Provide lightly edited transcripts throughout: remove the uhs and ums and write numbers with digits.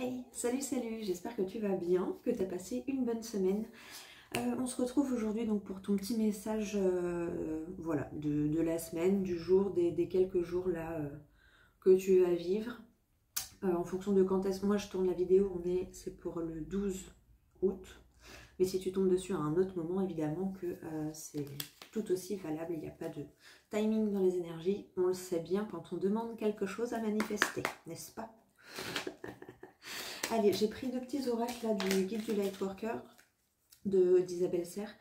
Hey, salut, j'espère que tu vas bien, que tu as passé une bonne semaine. On se retrouve aujourd'hui donc pour ton petit message voilà, de la semaine, du jour, des quelques jours là que tu vas vivre. En fonction de quand est-ce que moi je tourne la vidéo, c'est pour le 12 août. Mais si tu tombes dessus à un autre moment, évidemment que c'est tout aussi valable, il n'y a pas de timing dans les énergies. On le sait bien quand on demande quelque chose à manifester, n'est-ce pas? Allez, j'ai pris deux petits oracles là du guide du Lightworker d'Isabelle Serre.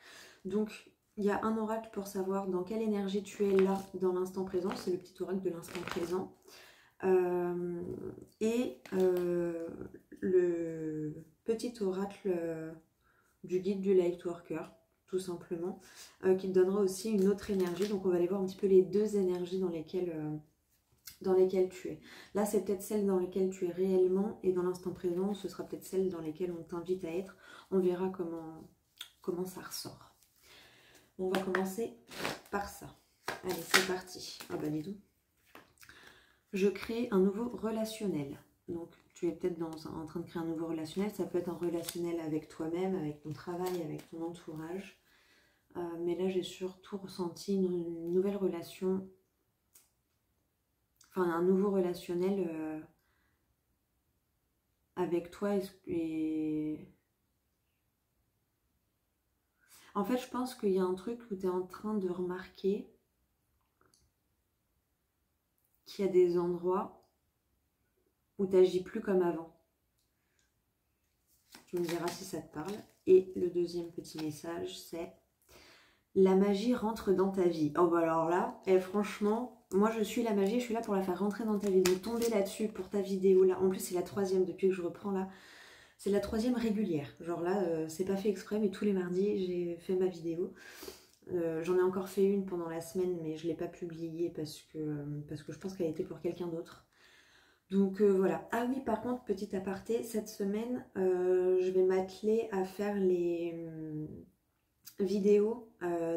Donc, il y a un oracle pour savoir dans quelle énergie tu es là dans l'instant présent. C'est le petit oracle de l'instant présent. Le petit oracle du guide du Lightworker, tout simplement, qui te donnera aussi une autre énergie. Donc, on va aller voir un petit peu les deux énergies dans lesquelles tu es. Là, c'est peut-être celle dans lesquelles tu es réellement, et dans l'instant présent, ce sera peut-être celle dans lesquelles on t'invite à être. On verra comment ça ressort. On va commencer par ça. Allez, c'est parti. Ah bah dis donc. Je crée un nouveau relationnel. Donc, tu es peut-être en train de créer un nouveau relationnel. Ça peut être un relationnel avec toi-même, avec ton travail, avec ton entourage. Mais là, j'ai surtout ressenti une nouvelle relation, enfin un nouveau relationnel avec toi et... En fait, je pense qu'il y a un truc où tu es en train de remarquer qu'il y a des endroits où tu n'agis plus comme avant. Tu me diras si ça te parle. Et le deuxième petit message, c'est la magie rentre dans ta vie. Oh bah alors là, franchement, moi je suis la magie, je suis là pour la faire rentrer dans ta vie. Donc tomber là-dessus pour ta vidéo là. En plus c'est la troisième depuis que je reprends là. C'est la troisième régulière. Genre là, c'est pas fait exprès, mais tous les mardis j'ai fait ma vidéo. J'en ai encore fait une pendant la semaine, mais je ne l'ai pas publiée parce que je pense qu'elle était pour quelqu'un d'autre. Donc voilà. Ah oui, par contre, petit aparté, cette semaine, je vais m'atteler à faire les vidéos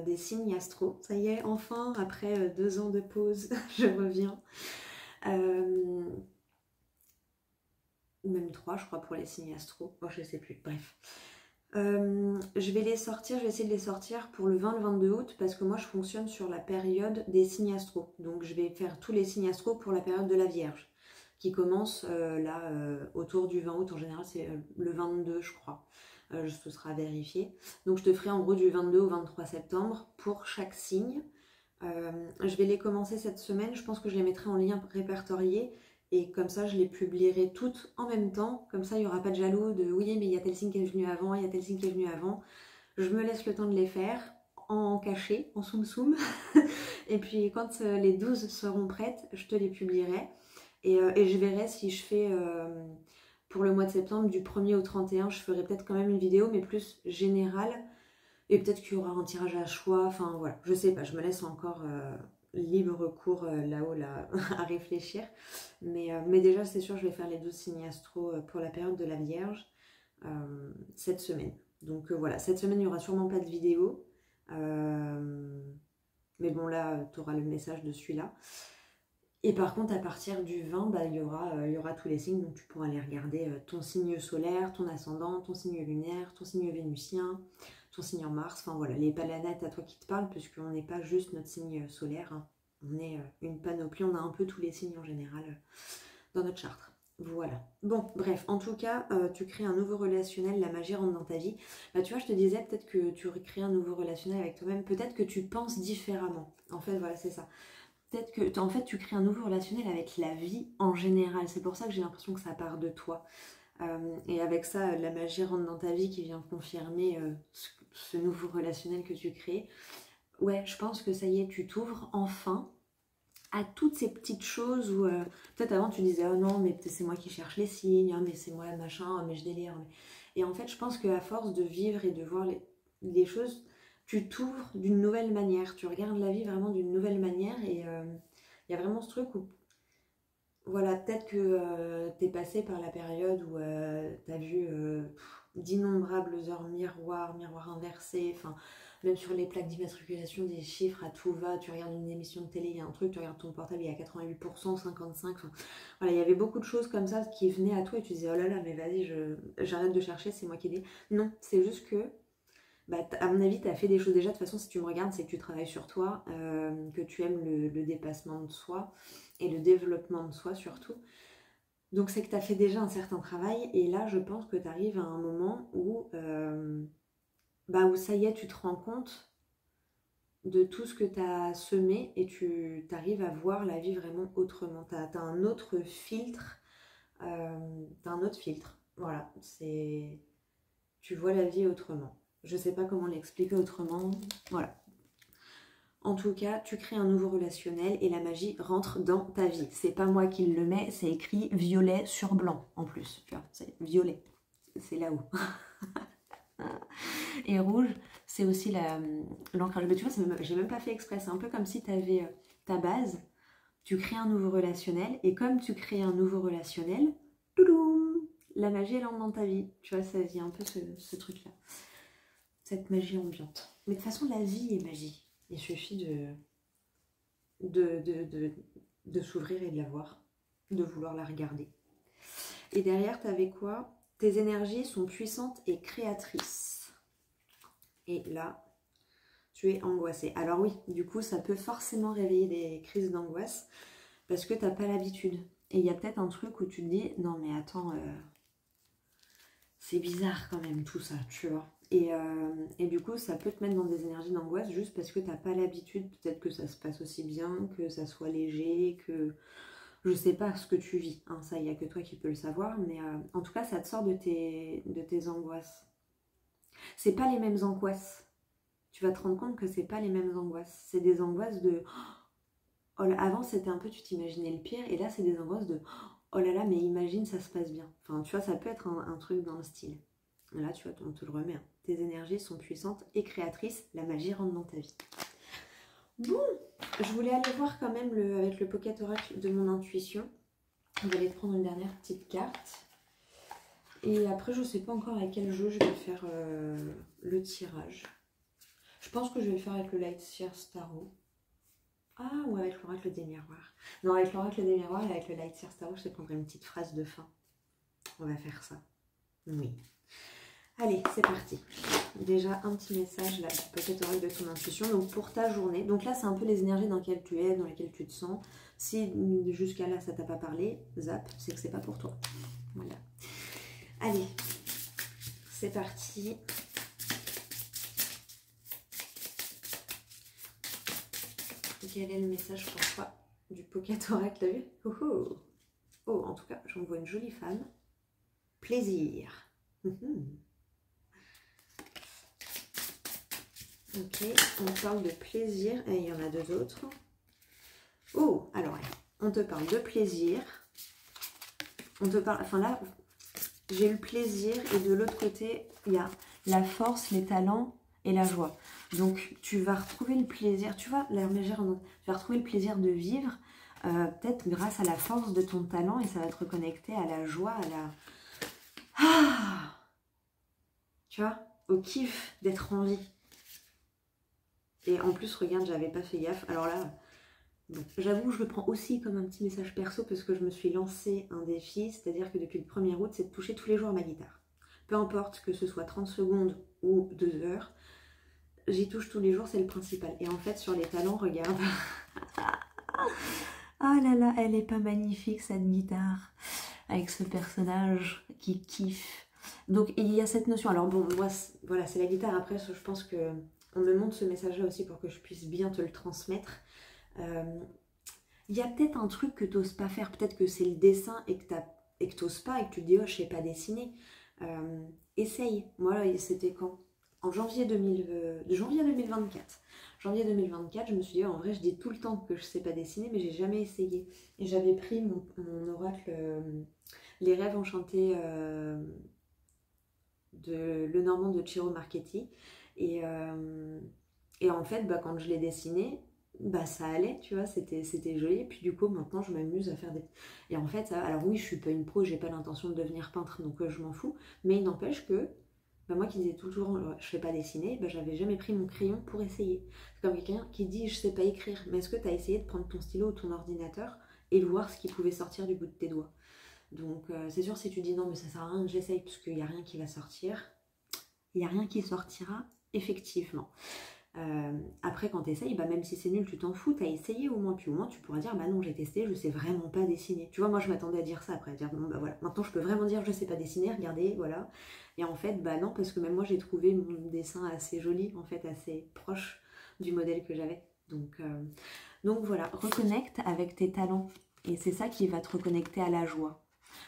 des signes astro. Ça y est, enfin, après 2 ans de pause, je reviens. Ou même 3, je crois, pour les signes astro. Oh, je ne sais plus, bref. Je vais les sortir, je vais essayer de les sortir pour le 20, le 22 août parce que moi je fonctionne sur la période des signes astro. Donc je vais faire tous les signes astro pour la période de la Vierge qui commence là autour du 20 août. En général c'est le 22 je crois. Ce sera vérifié. Donc je te ferai en gros du 22 au 23 septembre pour chaque signe. Je vais les commencer cette semaine. Je pense que je les mettrai en lien répertorié. Et comme ça, je les publierai toutes en même temps. Comme ça, il n'y aura pas de jaloux de oui, mais il y a tel signe qui est venu avant, il y a tel signe qui est venu avant. Je me laisse le temps de les faire en cachet, en soum soum. Et puis quand les 12 seront prêtes, je te les publierai. Et je verrai si je fais pour le mois de septembre, du 1er au 31, je ferai peut-être quand même une vidéo, mais plus générale. Et peut-être qu'il y aura un tirage à choix. Enfin voilà, je sais pas, je me laisse encore libre cours là-haut là, à réfléchir. Mais déjà, c'est sûr, je vais faire les 12 signes astro pour la période de la Vierge cette semaine. Donc voilà, cette semaine, il n'y aura sûrement pas de vidéo. Mais bon, là, tu auras le message de celui-là. Et par contre, à partir du 20, bah, il y aura tous les signes. Donc tu pourras aller regarder ton signe solaire, ton ascendant, ton signe lunaire, ton signe vénusien, ton signe en Mars. Enfin voilà, les planètes à toi qui te parlent, puisqu'on n'est pas juste notre signe solaire. Hein. On est une panoplie, on a un peu tous les signes en général dans notre charte. Voilà. Bon, bref, en tout cas, tu crées un nouveau relationnel, la magie rentre dans ta vie. Bah, tu vois, je te disais peut-être que tu crées un nouveau relationnel avec toi-même, peut-être que tu penses différemment. En fait, voilà, c'est ça. Peut-être que en fait, tu crées un nouveau relationnel avec la vie en général. C'est pour ça que j'ai l'impression que ça part de toi. Et avec ça, la magie rentre dans ta vie qui vient confirmer ce nouveau relationnel que tu crées. Ouais, je pense que ça y est, tu t'ouvres enfin à toutes ces petites choses où peut-être avant tu disais oh non mais c'est moi qui cherche les signes, oh, mais c'est moi machin, oh, mais je délire. Et en fait je pense qu'à force de vivre et de voir les choses, tu t'ouvres d'une nouvelle manière, tu regardes la vie vraiment d'une nouvelle manière et il y a vraiment ce truc où voilà, peut-être que t'es passé par la période où t'as vu d'innombrables heures miroirs inversés, enfin même sur les plaques d'immatriculation, des chiffres à tout va, tu regardes une émission de télé, il y a un truc, tu regardes ton portable, il y a 88%, 55%, enfin, voilà, il y avait beaucoup de choses comme ça qui venaient à toi et tu disais, oh là là, mais vas-y, j'arrête de chercher, c'est moi qui ai dit. Non, c'est juste que, bah, à mon avis, tu as fait des choses déjà, de toute façon, si tu me regardes, c'est que tu travailles sur toi, que tu aimes le dépassement de soi et le développement de soi surtout. Donc c'est que tu as fait déjà un certain travail et là, je pense que tu arrives à un moment où où ça y est, tu te rends compte de tout ce que tu as semé et tu arrives à voir la vie vraiment autrement. Tu as un autre filtre. T'as un autre filtre. Voilà, c'est... Tu vois la vie autrement. Je sais pas comment l'expliquer autrement. Voilà. En tout cas, tu crées un nouveau relationnel et la magie rentre dans ta vie. C'est pas moi qui le mets, c'est écrit violet sur blanc en plus. Tu vois, c'est violet. C'est là-haut. Et rouge, c'est aussi l'ancrage. Mais tu vois, j'ai même pas fait exprès. C'est un peu comme si tu avais ta base, tu crées un nouveau relationnel, et comme tu crées un nouveau relationnel, toudoum, la magie elle entre dans ta vie. Tu vois, ça y a un peu ce truc-là. Cette magie ambiante. Mais de toute façon, la vie est magie. Il suffit de s'ouvrir et de la voir, de vouloir la regarder. Et derrière, tu avais quoi? Tes énergies sont puissantes et créatrices. Et là, tu es angoissée. Alors oui, du coup, ça peut forcément réveiller des crises d'angoisse parce que tu n'as pas l'habitude. Et il y a peut-être un truc où tu te dis, non mais attends, c'est bizarre quand même tout ça, tu vois. Et du coup, ça peut te mettre dans des énergies d'angoisse juste parce que tu n'as pas l'habitude. Peut-être que ça se passe aussi bien, que ça soit léger, que... Je sais pas ce que tu vis, hein, ça, il n'y a que toi qui peux le savoir, mais en tout cas, ça te sort de tes angoisses. C'est pas les mêmes angoisses. Tu vas te rendre compte que c'est pas les mêmes angoisses. C'est des angoisses de... Oh là, avant, c'était un peu, tu t'imaginais le pire, et là, c'est des angoisses de... Oh là là, mais imagine, ça se passe bien. Enfin, tu vois, ça peut être un truc dans le style. Et là, tu vois, on te le remet. Hein. Tes énergies sont puissantes et créatrices. La magie rentre dans ta vie. Bon, je voulais aller voir quand même avec le Pocket Oracle de mon intuition. On va aller te prendre une dernière petite carte. Et après, je ne sais pas encore avec quel jeu je vais faire le tirage. Je pense que je vais le faire avec le Lightseer Starro. Ah, ou avec l'Oracle des Miroirs. Non, avec l'Oracle des Miroirs et avec le Lightseer Starro, je te prendrai une petite phrase de fin. On va faire ça. Oui. Allez, c'est parti. Déjà, un petit message là, peut-être Oracle de ton intuition. Donc, pour ta journée. Donc là, c'est un peu les énergies dans lesquelles tu es, dans lesquelles tu te sens. Si jusqu'à là, ça t'a pas parlé, zap, c'est que c'est pas pour toi. Voilà. Allez, c'est parti. Quel est le message pour toi du Pocket Oracle? Oh, oh, en tout cas, j'en vois une jolie femme. Plaisir. Ok, on parle de plaisir et il y en a deux autres. Oh, alors, on te parle de plaisir. On te parle, enfin là, j'ai eu le plaisir et de l'autre côté, il y a la force, les talents et la joie. Donc, tu vas retrouver le plaisir, tu vois, la mégère, tu vas retrouver le plaisir de vivre, peut-être grâce à la force de ton talent et ça va te reconnecter à la joie, à la... Ah, tu vois, au kiff d'être en vie. Et en plus, regarde, j'avais pas fait gaffe. Alors là, bon, j'avoue, je le prends aussi comme un petit message perso parce que je me suis lancé un défi, c'est-à-dire que depuis le 1er août, c'est de toucher tous les jours à ma guitare. Peu importe que ce soit 30 secondes ou 2 heures, j'y touche tous les jours, c'est le principal. Et en fait, sur les talents, regarde. Ah là là, elle est pas magnifique cette guitare, avec ce personnage qui kiffe. Donc il y a cette notion, alors bon, moi, voilà, c'est la guitare, après je pense que on me montre ce message-là aussi pour que je puisse bien te le transmettre. Il y a peut-être un truc que tu n'oses pas faire, peut-être que c'est le dessin et que tu n'oses pas et que tu te dis, oh, je sais pas dessiner. Essaye. Moi, c'était quand? En janvier 2024. Janvier 2024, je me suis dit, en vrai, je dis tout le temps que je sais pas dessiner, mais j'ai jamais essayé. Et j'avais pris mon oracle, Les rêves enchantés de Lenormand de Ciro Marchetti. Et en fait, quand je l'ai dessiné, ça allait, tu vois, c'était joli. Puis du coup, maintenant, je m'amuse à faire des... Et en fait, alors oui, je suis pas une pro, j'ai pas l'intention de devenir peintre, donc je m'en fous. Mais il n'empêche que Bah, moi qui disais toujours je sais pas dessiner, bah, j'avais jamais pris mon crayon pour essayer. C'est comme quelqu'un qui dit je sais pas écrire, mais est-ce que tu as essayé de prendre ton stylo ou ton ordinateur et de voir ce qui pouvait sortir du bout de tes doigts? Donc c'est sûr, si tu dis non mais ça sert à rien que j'essaye parce qu'il n'y a rien qui va sortir, il n'y a rien qui sortira effectivement. Après quand tu essayes, bah, même si c'est nul tu t'en fous, tu as essayé au moins, puis au moins tu pourras dire bah non j'ai testé, je sais vraiment pas dessiner. Tu vois, moi je m'attendais à dire ça après, à dire bon bah voilà, maintenant je peux vraiment dire je sais pas dessiner, regardez, voilà. Et en fait bah non, parce que même moi j'ai trouvé mon dessin assez joli, en fait assez proche du modèle que j'avais. Donc voilà, reconnecte avec tes talents. Et c'est ça qui va te reconnecter à la joie.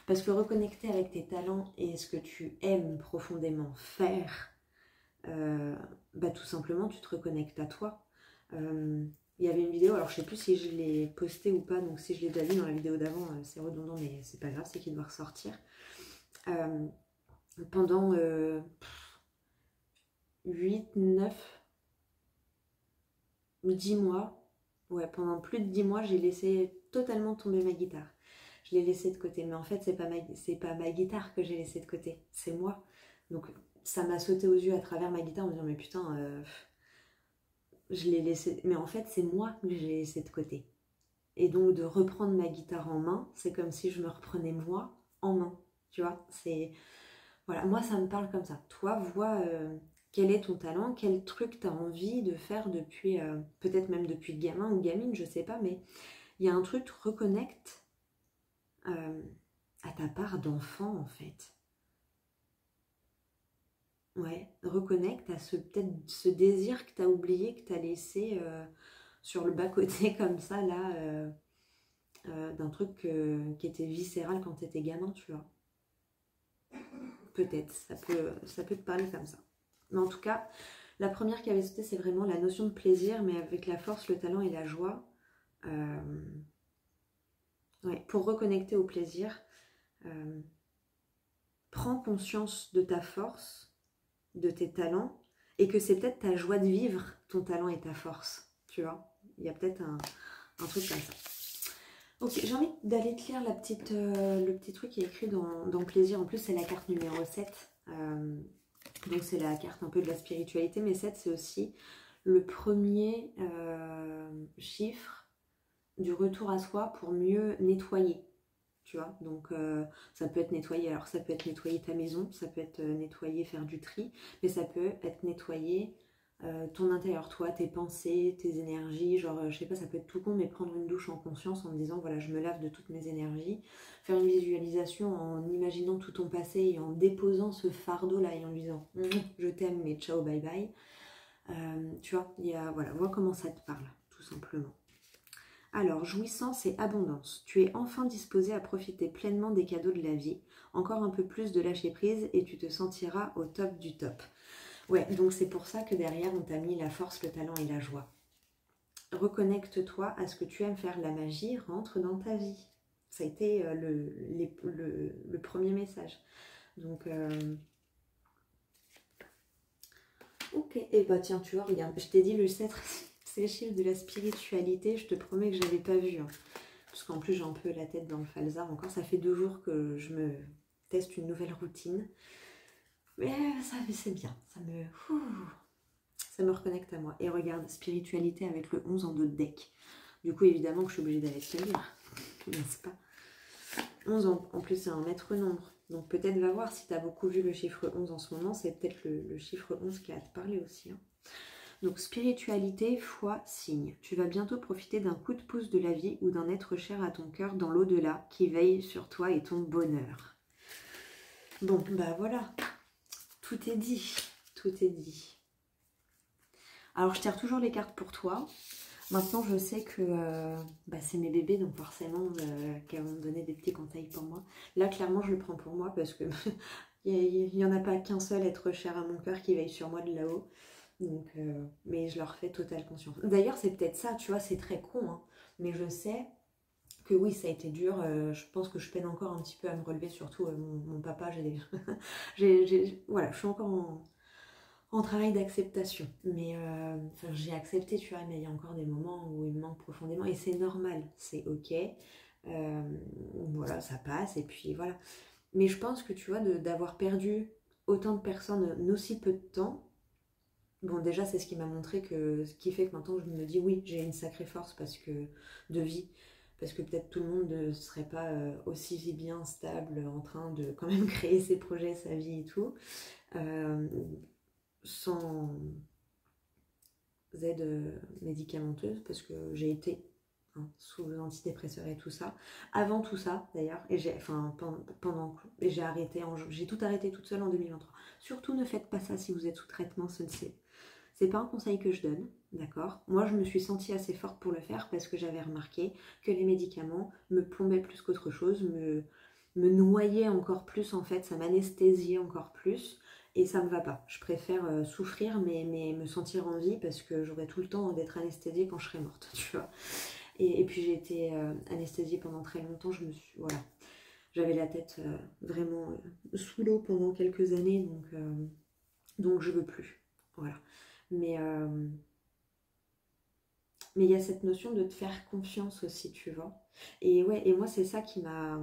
Parce que reconnecter avec tes talents et ce que tu aimes profondément faire, bah tout simplement tu te reconnectes à toi. Il y avait une vidéo, alors je sais plus si je l'ai postée ou pas, donc si je l'ai déjà vu dans la vidéo d'avant, c'est redondant, mais c'est pas grave, c'est qu'il doit ressortir. Pendant 8, 9, 10 mois, ouais, pendant plus de 10 mois, j'ai laissé totalement tomber ma guitare. Je l'ai laissée de côté, mais en fait, c'est pas ma guitare que j'ai laissée de côté, c'est moi. Donc ça m'a sauté aux yeux à travers ma guitare en me disant, mais putain, je l'ai laissé, mais en fait, c'est moi que j'ai laissé de côté. Et donc de reprendre ma guitare en main, c'est comme si je me reprenais moi en main, tu vois. C'est voilà, moi ça me parle comme ça. Toi, vois quel est ton talent, quel truc tu as envie de faire depuis, peut-être même depuis gamin ou gamine, je sais pas, mais il y a un truc, reconnecte à ta part d'enfant en fait. Ouais, reconnecte à peut-être ce désir que tu as oublié, que tu as laissé sur le bas-côté comme ça, là, d'un truc qui était viscéral quand tu étais gamin, tu vois. Peut-être, ça peut te parler comme ça. Mais en tout cas, la première qui avait sauté, c'est vraiment la notion de plaisir, mais avec la force, le talent et la joie. Ouais, pour reconnecter au plaisir, prends conscience de ta force, de tes talents, et que c'est peut-être ta joie de vivre, ton talent et ta force. Tu vois, il y a peut-être un truc comme ça. Ok, j'ai envie d'aller te lire le petit truc qui est écrit dans Plaisir. En plus, c'est la carte numéro 7. Donc, c'est la carte un peu de la spiritualité. Mais 7, c'est aussi le premier chiffre du retour à soi pour mieux nettoyer. Tu vois, donc ça peut être nettoyer. Alors, ça peut être nettoyer ta maison, ça peut être nettoyer, faire du tri. Mais ça peut être nettoyer ton intérieur, toi, tes pensées, tes énergies, genre je sais pas, ça peut être tout con, mais prendre une douche en conscience en me disant voilà, je me lave de toutes mes énergies, faire une visualisation en imaginant tout ton passé et en déposant ce fardeau là et en lui disant je t'aime mais ciao bye bye. Tu vois, il y a, voilà, vois comment ça te parle tout simplement. Alors, jouissance et abondance. Tu es enfin disposé à profiter pleinement des cadeaux de la vie. Encore un peu plus de lâcher prise et tu te sentiras au top du top. Ouais, donc c'est pour ça que derrière, on t'a mis la force, le talent et la joie. Reconnecte-toi à ce que tu aimes faire. La magie rentre dans ta vie. Ça a été le premier message. Donc, ok. Et bah tiens, tu vois, regarde, je t'ai dit le sceptre, c'est le chiffre de la spiritualité. Je te promets que je n'avais pas vu. Hein. Parce qu'en plus, j'ai un peu la tête dans le falzar. Encore, ça fait 2 jours que je me teste une nouvelle routine. Mais ça, c'est bien. Ça me reconnecte à moi. Et regarde, spiritualité avec le 11 en dos de deck. Du coup, évidemment que je suis obligée d'aller te le lire. N'est-ce pas? 11 en plus, c'est un maître nombre. Donc peut-être va voir si tu as beaucoup vu le chiffre 11 en ce moment. C'est peut-être le chiffre 11 qui a à te parler aussi. Hein. Donc spiritualité, foi, signe. Tu vas bientôt profiter d'un coup de pouce de la vie ou d'un être cher à ton cœur dans l'au-delà qui veille sur toi et ton bonheur. Bon, bah voilà. Tout est dit. Tout est dit. Alors, je tire toujours les cartes pour toi. Maintenant, je sais que c'est mes bébés, donc forcément, qu'elles vont me donner des petits conseils pour moi. Là, clairement, je le prends pour moi parce que il n'y en a pas qu'un seul être cher à mon cœur qui veille sur moi de là-haut. Donc, mais je leur fais totale conscience. D'ailleurs, c'est peut-être ça, tu vois, c'est très con, hein, mais je sais que oui, ça a été dur. Je pense que je peine encore un petit peu à me relever, surtout mon papa. Voilà, je suis encore en travail d'acceptation. Mais j'ai accepté, tu vois, mais il y a encore des moments où il me manque profondément. Et c'est normal, c'est ok. Voilà, ça passe, et puis voilà. Mais je pense que, tu vois, d'avoir perdu autant de personnes en aussi peu de temps, bon déjà c'est ce qui m'a montré que ce qui fait que maintenant je me dis oui, j'ai une sacrée force parce que de vie, parce que peut-être tout le monde ne serait pas aussi bien stable en train de quand même créer ses projets, sa vie et tout, sans aide médicamenteuse, parce que j'ai été sous antidépresseurs et tout ça. Avant tout ça, d'ailleurs, et j'ai, enfin, pendant, et j'ai arrêté, j'ai tout arrêté toute seule en 2023. Surtout ne faites pas ça si vous êtes sous traitement, c'est pas un conseil que je donne, d'accord? Moi, je me suis sentie assez forte pour le faire parce que j'avais remarqué que les médicaments me plombaient plus qu'autre chose, me noyaient encore plus, en fait, ça m'anesthésiait encore plus. Et ça me va pas. Je préfère souffrir mais me sentir en vie parce que j'aurais tout le temps d'être anesthésiée quand je serais morte, tu vois. Et puis j'ai été anesthésiée pendant très longtemps. Voilà, j'avais la tête vraiment sous l'eau pendant quelques années, donc je veux plus. Voilà. Mais il y a cette notion de te faire confiance aussi, tu vois. Et ouais, et moi c'est ça qui m'a.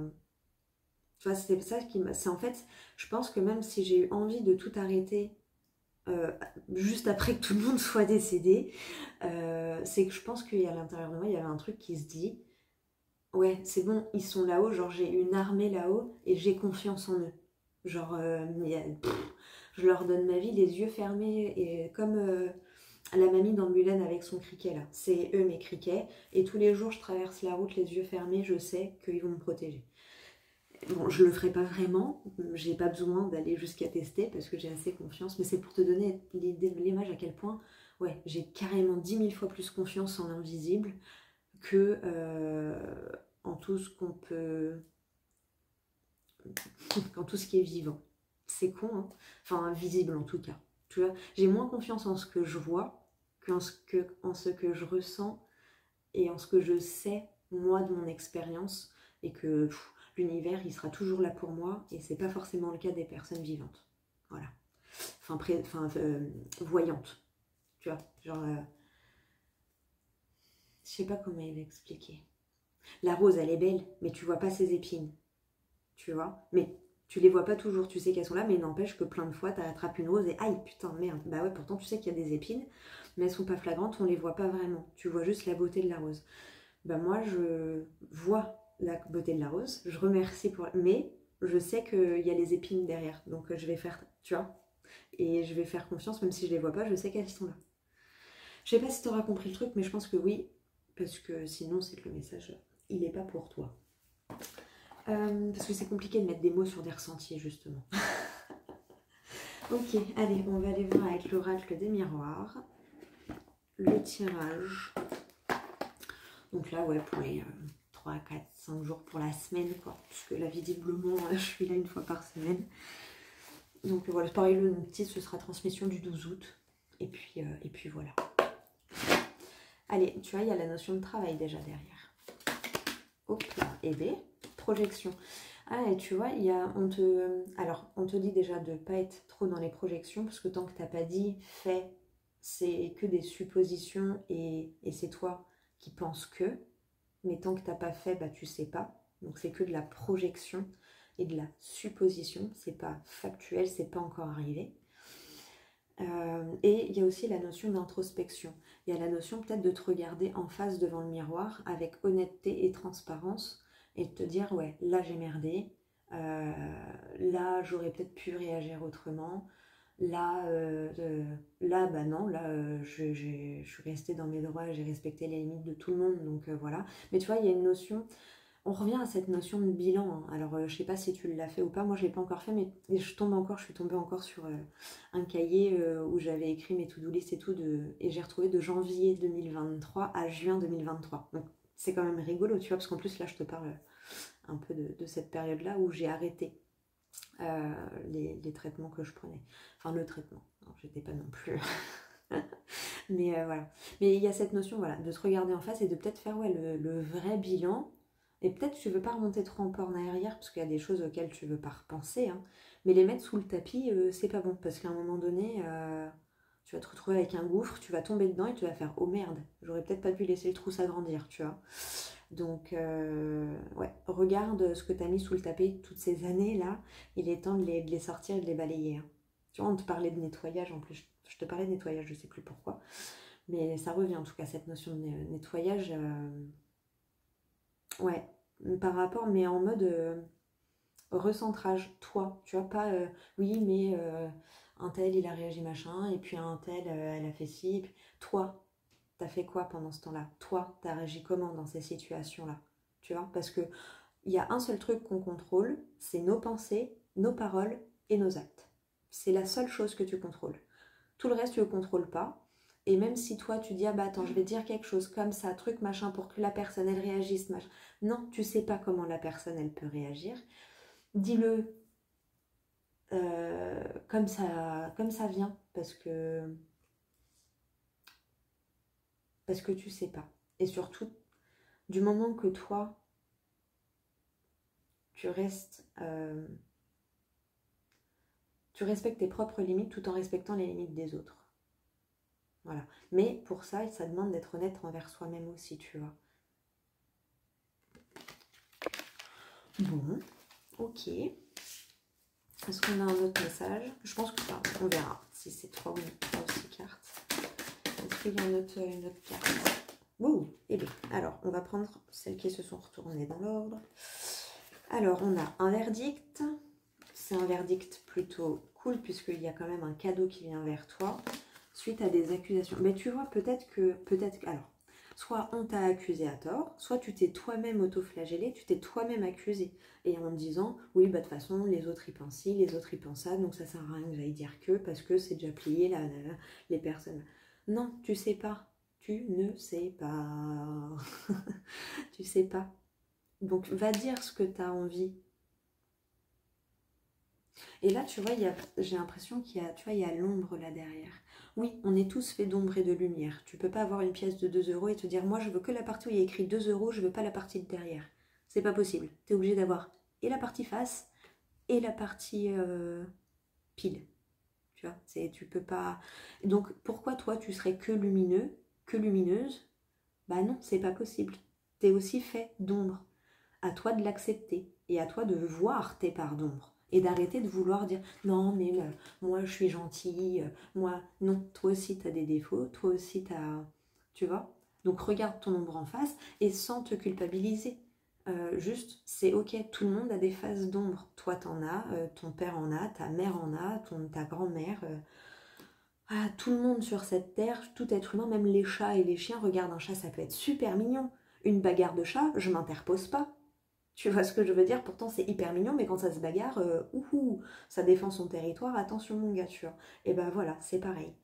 Tu vois, c'est ça qui m'a. C'est en fait, je pense que même si j'ai eu envie de tout arrêter euh, juste après que tout le monde soit décédé, c'est que je pense qu'à l'intérieur de moi, il y avait un truc qui se dit. Ouais, c'est bon, ils sont là-haut, genre j'ai une armée là-haut et j'ai confiance en eux. Genre, je leur donne ma vie les yeux fermés et comme la mamie dans Mulan avec son criquet là. C'est eux mes criquets et tous les jours je traverse la route les yeux fermés, je sais qu'ils vont me protéger. Bon, je le ferai pas vraiment, j'ai pas besoin d'aller jusqu'à tester parce que j'ai assez confiance, mais c'est pour te donner l'image à quel point, ouais, j'ai carrément 10 000 fois plus confiance en l'invisible que en tout ce qu'on peut, en tout ce qui est vivant. C'est con, hein, enfin visible en tout cas. Tu vois, j'ai moins confiance en ce que je vois en ce que je ressens et en ce que je sais moi de mon expérience et que l'univers il sera toujours là pour moi et c'est pas forcément le cas des personnes vivantes. Voilà. Voyantes. Tu vois, genre, je sais pas comment l'expliquer. La rose, elle est belle, mais tu vois pas ses épines, tu vois. Mais tu les vois pas toujours, tu sais qu'elles sont là, mais il n'empêche que plein de fois, tu attrapes une rose et aïe, putain, merde. Bah ouais, pourtant tu sais qu'il y a des épines, mais elles sont pas flagrantes, on les voit pas vraiment. Tu vois juste la beauté de la rose. Bah moi, je vois la beauté de la rose, je remercie pour... Mais je sais qu'il y a les épines derrière, donc je vais faire, tu vois, et je vais faire confiance, même si je les vois pas, je sais qu'elles sont là. Je sais pas si tu auras compris le truc, mais je pense que oui, parce que sinon, c'est que le message, il n'est pas pour toi. Parce que c'est compliqué de mettre des mots sur des ressentis, justement. Ok, allez, on va aller voir avec l'oracle des miroirs. Le tirage. Donc là, ouais, pour les 3, 4, 5 jours pour la semaine, quoi. Puisque là, visiblement, je suis là une fois par semaine. Donc voilà, c'est pareil, le titre, ce sera transmission du 12 août. Et puis voilà. Allez, tu vois, il y a la notion de travail déjà derrière. Hop là, et B, projection. Ah, et tu vois, on te dit déjà de ne pas être trop dans les projections, parce que tant que tu n'as pas dit, fait, c'est que des suppositions et c'est toi qui penses que. Mais tant que tu n'as pas fait, bah tu sais pas. Donc c'est que de la projection et de la supposition. C'est pas factuel, c'est pas encore arrivé. Et il y a aussi la notion d'introspection. Il y a la notion peut-être de te regarder en face devant le miroir avec honnêteté et transparence et de te dire ouais, là j'ai merdé, là j'aurais peut-être pu réagir autrement, là bah non, là je suis restée dans mes droits, j'ai respecté les limites de tout le monde, donc voilà. Mais tu vois, il y a une notion, on revient à cette notion de bilan, hein. Alors je sais pas si tu l'as fait ou pas, moi je l'ai pas encore fait, mais je suis tombée encore sur un cahier où j'avais écrit mes to-do list et tout, et j'ai retrouvé de janvier 2023 à juin 2023. Donc c'est quand même rigolo, tu vois, parce qu'en plus là je te parle un peu de cette période-là où j'ai arrêté les traitements que je prenais. Enfin le traitement, j'étais pas non plus... mais voilà. Mais il y a cette notion voilà, de te regarder en face et de peut-être faire ouais, le vrai bilan. Et peut-être tu veux pas remonter trop en arrière parce qu'il y a des choses auxquelles tu veux pas repenser, hein, mais les mettre sous le tapis, c'est pas bon parce qu'à un moment donné, tu vas te retrouver avec un gouffre, tu vas tomber dedans et tu vas faire oh merde, j'aurais peut-être pas pu laisser le trou s'agrandir, tu vois. Donc, ouais, regarde ce que tu as mis sous le tapis toutes ces années là, il est temps de les sortir et de les balayer, hein. Tu vois, on te parlait de nettoyage, en plus, je te parlais de nettoyage, je sais plus pourquoi. Mais ça revient en tout cas, cette notion de nettoyage. Ouais, par rapport, mais en mode recentrage, toi. Tu vois, pas oui, mais un tel il a réagi machin, et puis un tel elle a fait ci. Et puis, toi, t'as fait quoi pendant ce temps-là? Toi, t'as réagi comment dans ces situations-là? Tu vois, parce que il y a un seul truc qu'on contrôle, c'est nos pensées, nos paroles et nos actes. C'est la seule chose que tu contrôles. Tout le reste, tu ne le contrôles pas. Et même si toi, tu dis, ah bah attends, je vais dire quelque chose comme ça, truc machin, pour que la personne, elle réagisse, machin. Non, tu sais pas comment la personne, elle peut réagir. Dis-le comme ça vient, parce que tu sais pas. Et surtout, du moment que toi, tu restes, tu respectes tes propres limites tout en respectant les limites des autres. Voilà. Mais pour ça, ça demande d'être honnête envers soi-même aussi, tu vois. Bon, ok. Est-ce qu'on a un autre message? Je pense que ça, on verra si c'est 3 ou 6 cartes. Est-ce qu'il y a une autre carte? Ouh, eh bien, alors, on va prendre celles qui se sont retournées dans l'ordre. Alors, on a un verdict. C'est un verdict plutôt cool puisqu'il y a quand même un cadeau qui vient vers toi suite à des accusations. Mais tu vois, alors, soit on t'a accusé à tort, soit tu t'es toi-même auto-flagellé, tu t'es toi-même accusé. Et en te disant, oui, bah de toute façon, les autres y pensent ci, les autres y pensent ça, donc ça sert à rien que j'aille dire que, parce que c'est déjà plié, là, les personnes. Non, tu sais pas. Tu ne sais pas. Tu sais pas. Donc, va dire ce que tu as envie. Et là, tu vois, j'ai l'impression qu'il y a, tu vois, il y a l'ombre là derrière. Oui, on est tous faits d'ombre et de lumière. Tu peux pas avoir une pièce de 2 euros et te dire, moi, je veux que la partie où il y a écrit 2 euros, je veux pas la partie de derrière. C'est pas possible. Tu es obligé d'avoir et la partie face et la partie pile. Tu vois, tu peux pas. Donc, pourquoi toi, tu serais que lumineux, que lumineuse? Bah non, c'est pas possible. Tu es aussi fait d'ombre. À toi de l'accepter et à toi de voir tes parts d'ombre et d'arrêter de vouloir dire non mais moi je suis gentille, moi non, toi aussi tu as des défauts, toi aussi tu as, tu vois, donc regarde ton ombre en face et sans te culpabiliser. Juste c'est ok, tout le monde a des phases d'ombre, toi t'en as, ton père en a, ta mère en a, ta grand-mère, tout le monde sur cette terre, tout être humain, même les chats et les chiens. Regarde, un chat ça peut être super mignon, une bagarre de chat, je m'interpose pas. Tu vois ce que je veux dire? Pourtant, c'est hyper mignon, mais quand ça se bagarre, ça défend son territoire, attention mon gars, tu vois. Et ben voilà, c'est pareil.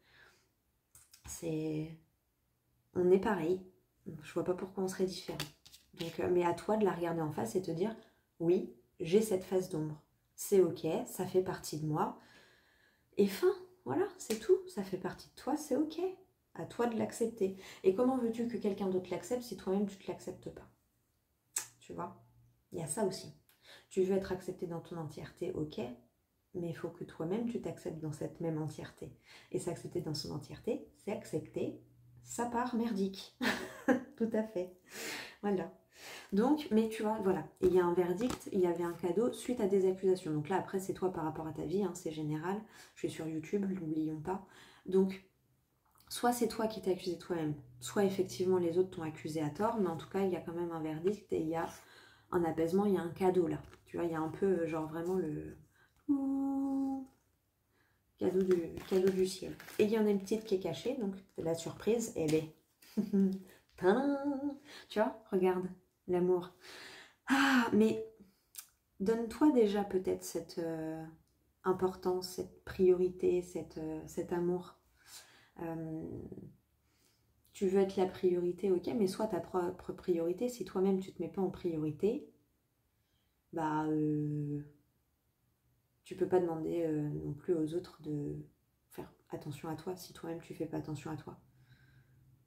On est pareil. Je vois pas pourquoi on serait différent. Donc, mais à toi de la regarder en face et te dire, oui, j'ai cette face d'ombre. C'est ok, ça fait partie de moi. Et fin, voilà, c'est tout. Ça fait partie de toi, c'est ok. À toi de l'accepter. Et comment veux-tu que quelqu'un d'autre l'accepte si toi-même tu ne te l'acceptes pas? Tu vois? Il y a ça aussi. Tu veux être accepté dans ton entièreté, ok, mais il faut que toi-même tu t'acceptes dans cette même entièreté. Et s'accepter dans son entièreté, c'est accepter sa part merdique. Tout à fait. Voilà. Donc, mais tu vois, voilà. Il y a un verdict, il y avait un cadeau suite à des accusations. Donc là, après, c'est toi par rapport à ta vie, hein, c'est général. Je suis sur YouTube, n'oublions pas. Donc, soit c'est toi qui t'es accusé toi-même, soit effectivement les autres t'ont accusé à tort, mais en tout cas, il y a quand même un verdict et il y a un apaisement, il y a un cadeau là. Tu vois, il y a un peu genre vraiment le cadeau du ciel. Et il y en a une petite qui est cachée, donc la surprise, elle est... Tadam. Tu vois, regarde, l'amour. Ah, mais donne-toi déjà peut-être cette importance, cette priorité, cet amour. Tu veux être la priorité, ok, mais sois ta propre priorité. Si toi-même tu te mets pas en priorité, bah tu peux pas demander non plus aux autres de faire attention à toi si toi-même tu fais pas attention à toi.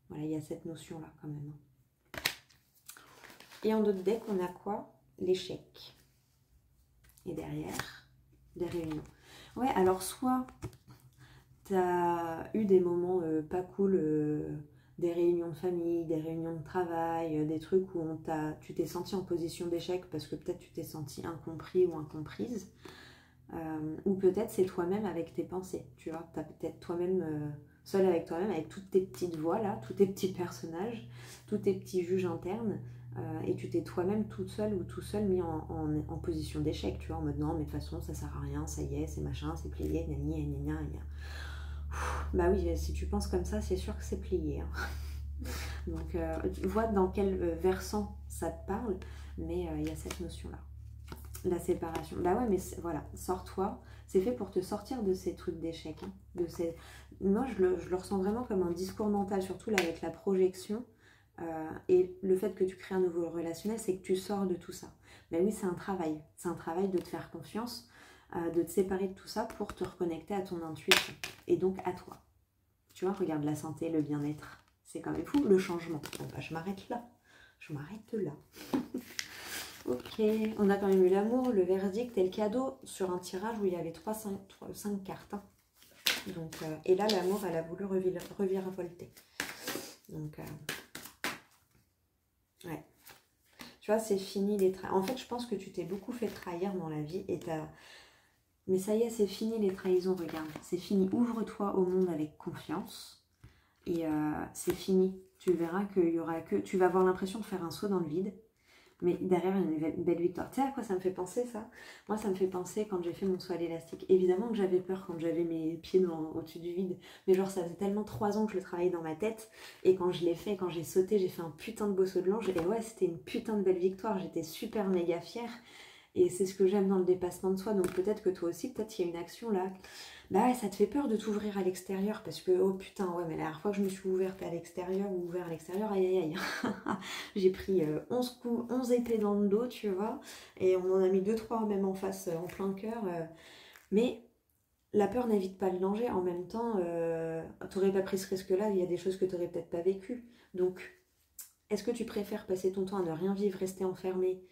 Voilà, il y a cette notion là quand même. Et en d'autres decks, on a quoi? L'échec. Et derrière, des réunions. Ouais, alors soit tu as eu des moments pas cool, des réunions de famille, des réunions de travail, des trucs où tu t'es senti en position d'échec parce que peut-être tu t'es senti incompris ou incomprise. Ou peut-être c'est toi-même avec tes pensées, tu vois. T'as peut-être toi-même, seul avec toi-même, avec toutes tes petites voix là, tous tes petits personnages, tous tes petits juges internes, et tu t'es toi-même toute seule ou tout seul mis en position d'échec, tu vois, en mode non, mais de toute façon ça sert à rien, ça y est, c'est machin, c'est plié, gna gna gna gna gna. Bah oui, si tu penses comme ça, c'est sûr que c'est plié, hein. Donc, tu vois dans quel versant ça te parle, mais il y a cette notion-là. La séparation. Bah ouais, mais voilà, sors-toi. C'est fait pour te sortir de ces trucs d'échec. Hein, moi, je le ressens vraiment comme un discours mental, surtout là avec la projection. Et le fait que tu crées un nouveau relationnel, c'est que tu sors de tout ça. Mais oui, c'est un travail. C'est un travail de te faire confiance, de te séparer de tout ça pour te reconnecter à ton intuition. Et donc à toi. Tu vois, regarde la santé, le bien-être. C'est quand même fou, le changement. Bon, bah, je m'arrête là. Je m'arrête là. Ok, on a quand même eu l'amour, le verdict et le cadeau sur un tirage où il y avait 5 cartes. Hein. Donc, et là, l'amour, elle a voulu revirevolter. Donc, ouais. Tu vois, c'est fini les trahisons. En fait, je pense que tu t'es beaucoup fait trahir dans la vie et t'as... Mais ça y est, c'est fini les trahisons, regarde. C'est fini. Ouvre-toi au monde avec confiance. Et c'est fini. Tu verras qu'il y aura que... Tu vas avoir l'impression de faire un saut dans le vide. Mais derrière, il y a une belle victoire. Tu sais à quoi ça me fait penser, ça? Moi, ça me fait penser quand j'ai fait mon saut à l'élastique. Évidemment que j'avais peur quand j'avais mes pieds au-dessus du vide. Mais genre, ça faisait tellement 3 ans que je le travaillais dans ma tête. Et quand je l'ai fait, quand j'ai sauté, j'ai fait un putain de beau saut de l'ange. Et ouais, c'était une putain de belle victoire. J'étais super méga fière. Et c'est ce que j'aime dans le dépassement de soi. Donc peut-être que toi aussi, peut-être qu'il y a une action là. Bah ouais, ça te fait peur de t'ouvrir à l'extérieur. Parce que, oh putain, ouais, mais la dernière fois que je me suis ouverte à l'extérieur ou ouvert à l'extérieur, aïe aïe aïe. J'ai pris 11 coups, 11 épées dans le dos, tu vois. Et on en a mis 2-3 même en face, en plein cœur. Mais la peur n'évite pas le danger. En même temps, t'aurais pas pris ce risque-là, il y a des choses que t'aurais peut-être pas vécues. Donc, est-ce que tu préfères passer ton temps à ne rien vivre, rester enfermé,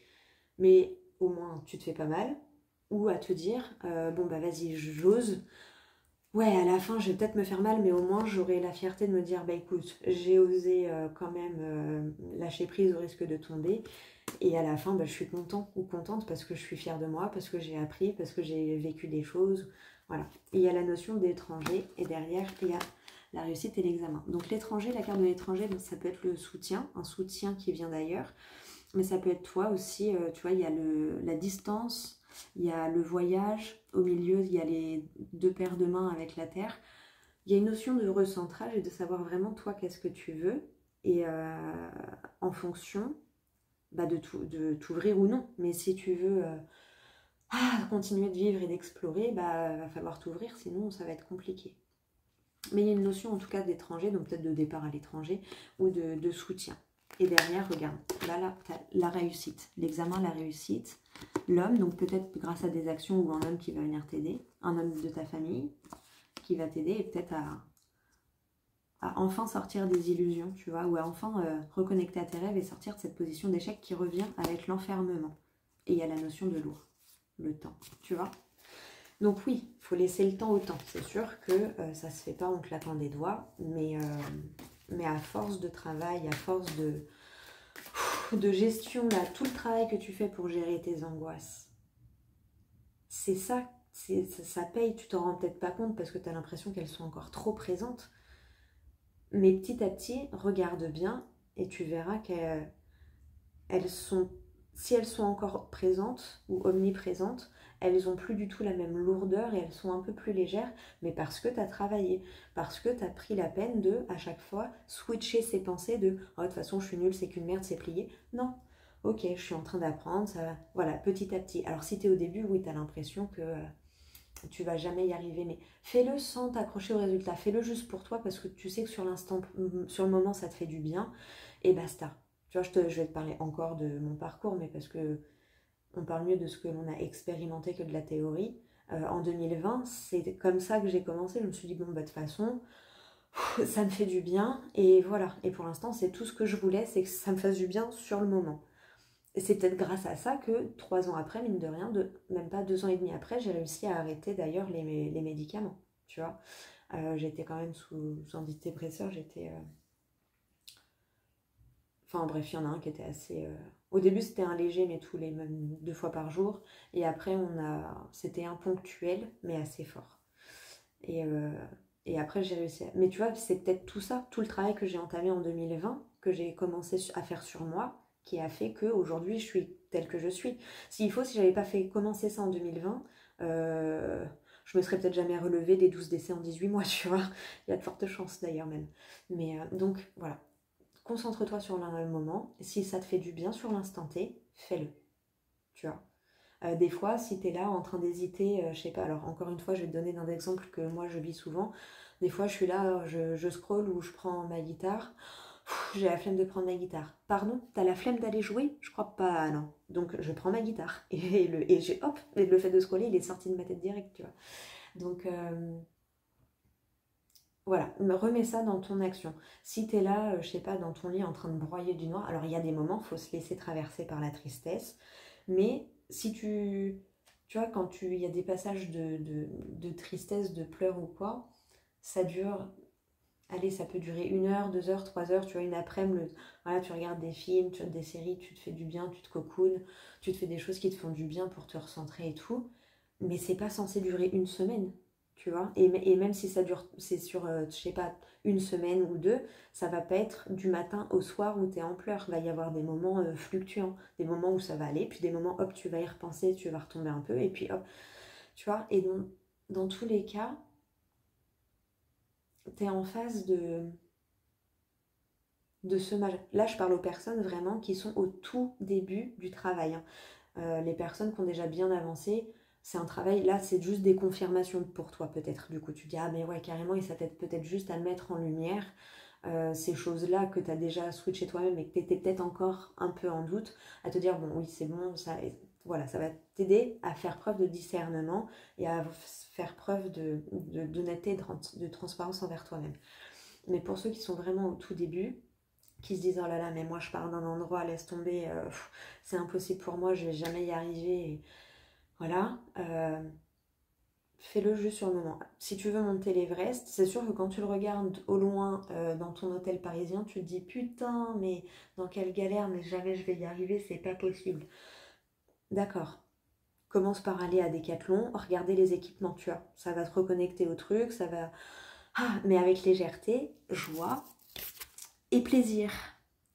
mais au moins tu te fais pas mal, ou à te dire, bon bah vas-y, j'ose. Ouais, à la fin, je vais peut-être me faire mal, mais au moins j'aurai la fierté de me dire, bah écoute, j'ai osé quand même lâcher prise au risque de tomber. Et à la fin, bah, je suis content ou contente parce que je suis fière de moi, parce que j'ai appris, parce que j'ai vécu des choses. Voilà. Et il y a la notion d'étranger, et derrière, il y a la réussite et l'examen. Donc l'étranger, la carte de l'étranger, ça peut être le soutien, un soutien qui vient d'ailleurs. Mais ça peut être toi aussi, tu vois, il y a la distance, il y a le voyage, au milieu, il y a les 2 paires de mains avec la terre. Il y a une notion de recentrage et de savoir vraiment toi qu'est-ce que tu veux. Et en fonction bah, de t'ouvrir ou non. Mais si tu veux continuer de vivre et d'explorer, bah va falloir t'ouvrir, sinon ça va être compliqué. Mais il y a une notion en tout cas d'étranger, donc peut-être de départ à l'étranger ou de soutien. Et derrière, regarde, là, tu as la réussite, l'examen, la réussite, l'homme, donc peut-être grâce à des actions ou un homme qui va venir t'aider, un homme de ta famille qui va t'aider et peut-être à enfin sortir des illusions, tu vois, ou à enfin reconnecter à tes rêves et sortir de cette position d'échec qui revient avec l'enfermement. Et il y a la notion de lourd, le temps, tu vois. Donc oui, il faut laisser le temps au temps. C'est sûr que ça ne se fait pas en claquant des doigts, mais à force de travail, à force de gestion, là, tout le travail que tu fais pour gérer tes angoisses, c'est ça, ça paye, tu t'en rends peut-être pas compte parce que tu as l'impression qu'elles sont encore trop présentes. Mais petit à petit, regarde bien et tu verras qu'elles sont, si elles sont encore présentes ou omniprésentes, elles n'ont plus du tout la même lourdeur et elles sont un peu plus légères, mais parce que tu as travaillé, parce que tu as pris la peine de, à chaque fois, switcher ces pensées de « Oh, de toute façon, je suis nulle, c'est qu'une merde, c'est plié. » Non, ok, je suis en train d'apprendre, ça va. Voilà, petit à petit. Alors si tu es au début, oui, tu as l'impression que tu vas jamais y arriver, mais fais-le sans t'accrocher au résultat. Fais-le juste pour toi parce que tu sais que sur l'instant, sur le moment, ça te fait du bien et basta. Tu vois, je vais te parler encore de mon parcours, mais parce que on parle mieux de ce que l'on a expérimenté que de la théorie. En 2020, c'est comme ça que j'ai commencé. Je me suis dit, bon, bah, de toute façon, ça me fait du bien. Et voilà. Et pour l'instant, c'est tout ce que je voulais, c'est que ça me fasse du bien sur le moment. Et c'est peut-être grâce à ça que 3 ans après, mine de rien, même pas 2 ans et demi après, j'ai réussi à arrêter d'ailleurs les médicaments. Tu vois, j'étais quand même sous antidépresseur, j'étais... Enfin bref, il y en a un qui était assez Au début, c'était un léger, mais tous les même 2 fois par jour. Et après, c'était un ponctuel, mais assez fort. Et, euh, et après, j'ai réussi à... Mais tu vois, c'est peut-être tout ça, tout le travail que j'ai entamé en 2020, que j'ai commencé à faire sur moi, qui a fait qu'aujourd'hui, je suis telle que je suis. S'il faut, si j'avais pas fait commencer ça en 2020, je me serais peut-être jamais relevée des 12 décès en 18 mois, tu vois. Il y a de fortes chances d'ailleurs même. Mais donc, voilà. Concentre-toi sur le moment. Si ça te fait du bien sur l'instant T, fais-le. Tu vois. Des fois, si tu es là en train d'hésiter, je sais pas, alors encore une fois, je vais te donner un exemple que moi je vis souvent. Des fois, je suis là, je scrolle ou je prends ma guitare. J'ai la flemme de prendre ma guitare. Pardon, t'as la flemme d'aller jouer? Je crois pas, non. Donc je prends ma guitare. Hop, et le fait de scroller, il est sorti de ma tête direct, tu vois. Donc voilà, remets ça dans ton action. Si t'es là, je sais pas, dans ton lit en train de broyer du noir, alors il y a des moments, il faut se laisser traverser par la tristesse. Mais si tu vois, il y a des passages de tristesse, de pleurs ou quoi, ça dure, allez, ça peut durer 1 heure, 2 heures, 3 heures, tu vois, une après-midi, voilà, tu regardes des films, tu regardes des séries, tu te fais du bien, tu te cocoones, tu te fais des choses qui te font du bien pour te recentrer et tout, mais c'est pas censé durer une semaine, tu vois, et même si ça dure, c'est sur, je sais pas, une semaine ou deux, ça va pas être du matin au soir où t'es en pleurs, il va y avoir des moments fluctuants, des moments où ça va aller, puis des moments, hop, tu vas y repenser, tu vas retomber un peu, et puis hop, tu vois, et donc, dans tous les cas, t'es en phase de semage. Là, je parle aux personnes vraiment qui sont au tout début du travail, hein. Les personnes qui ont déjà bien avancé, c'est un travail, là, c'est juste des confirmations pour toi, peut-être. Du coup, tu dis, ah, mais ouais, carrément, et ça t'aide peut-être juste à mettre en lumière ces choses-là que tu as déjà switché toi-même et que tu étais peut-être encore un peu en doute, à te dire, bon, oui, c'est bon, ça, voilà, ça va t'aider à faire preuve de discernement et à faire preuve d'honnêteté, de transparence envers toi-même. Mais pour ceux qui sont vraiment au tout début, qui se disent oh là là mais moi je pars d'un endroit, laisse tomber, c'est impossible pour moi, je vais jamais y arriver, et voilà, fais-le juste sur le moment. Si tu veux monter l'Everest, c'est sûr que quand tu le regardes au loin dans ton hôtel parisien, tu te dis putain mais dans quelle galère, mais jamais je vais y arriver, c'est pas possible. D'accord, commence par aller à Decathlon, regarder les équipements, tu vois, ça va te reconnecter au truc, ça va... Ah, mais avec légèreté, joie et plaisir,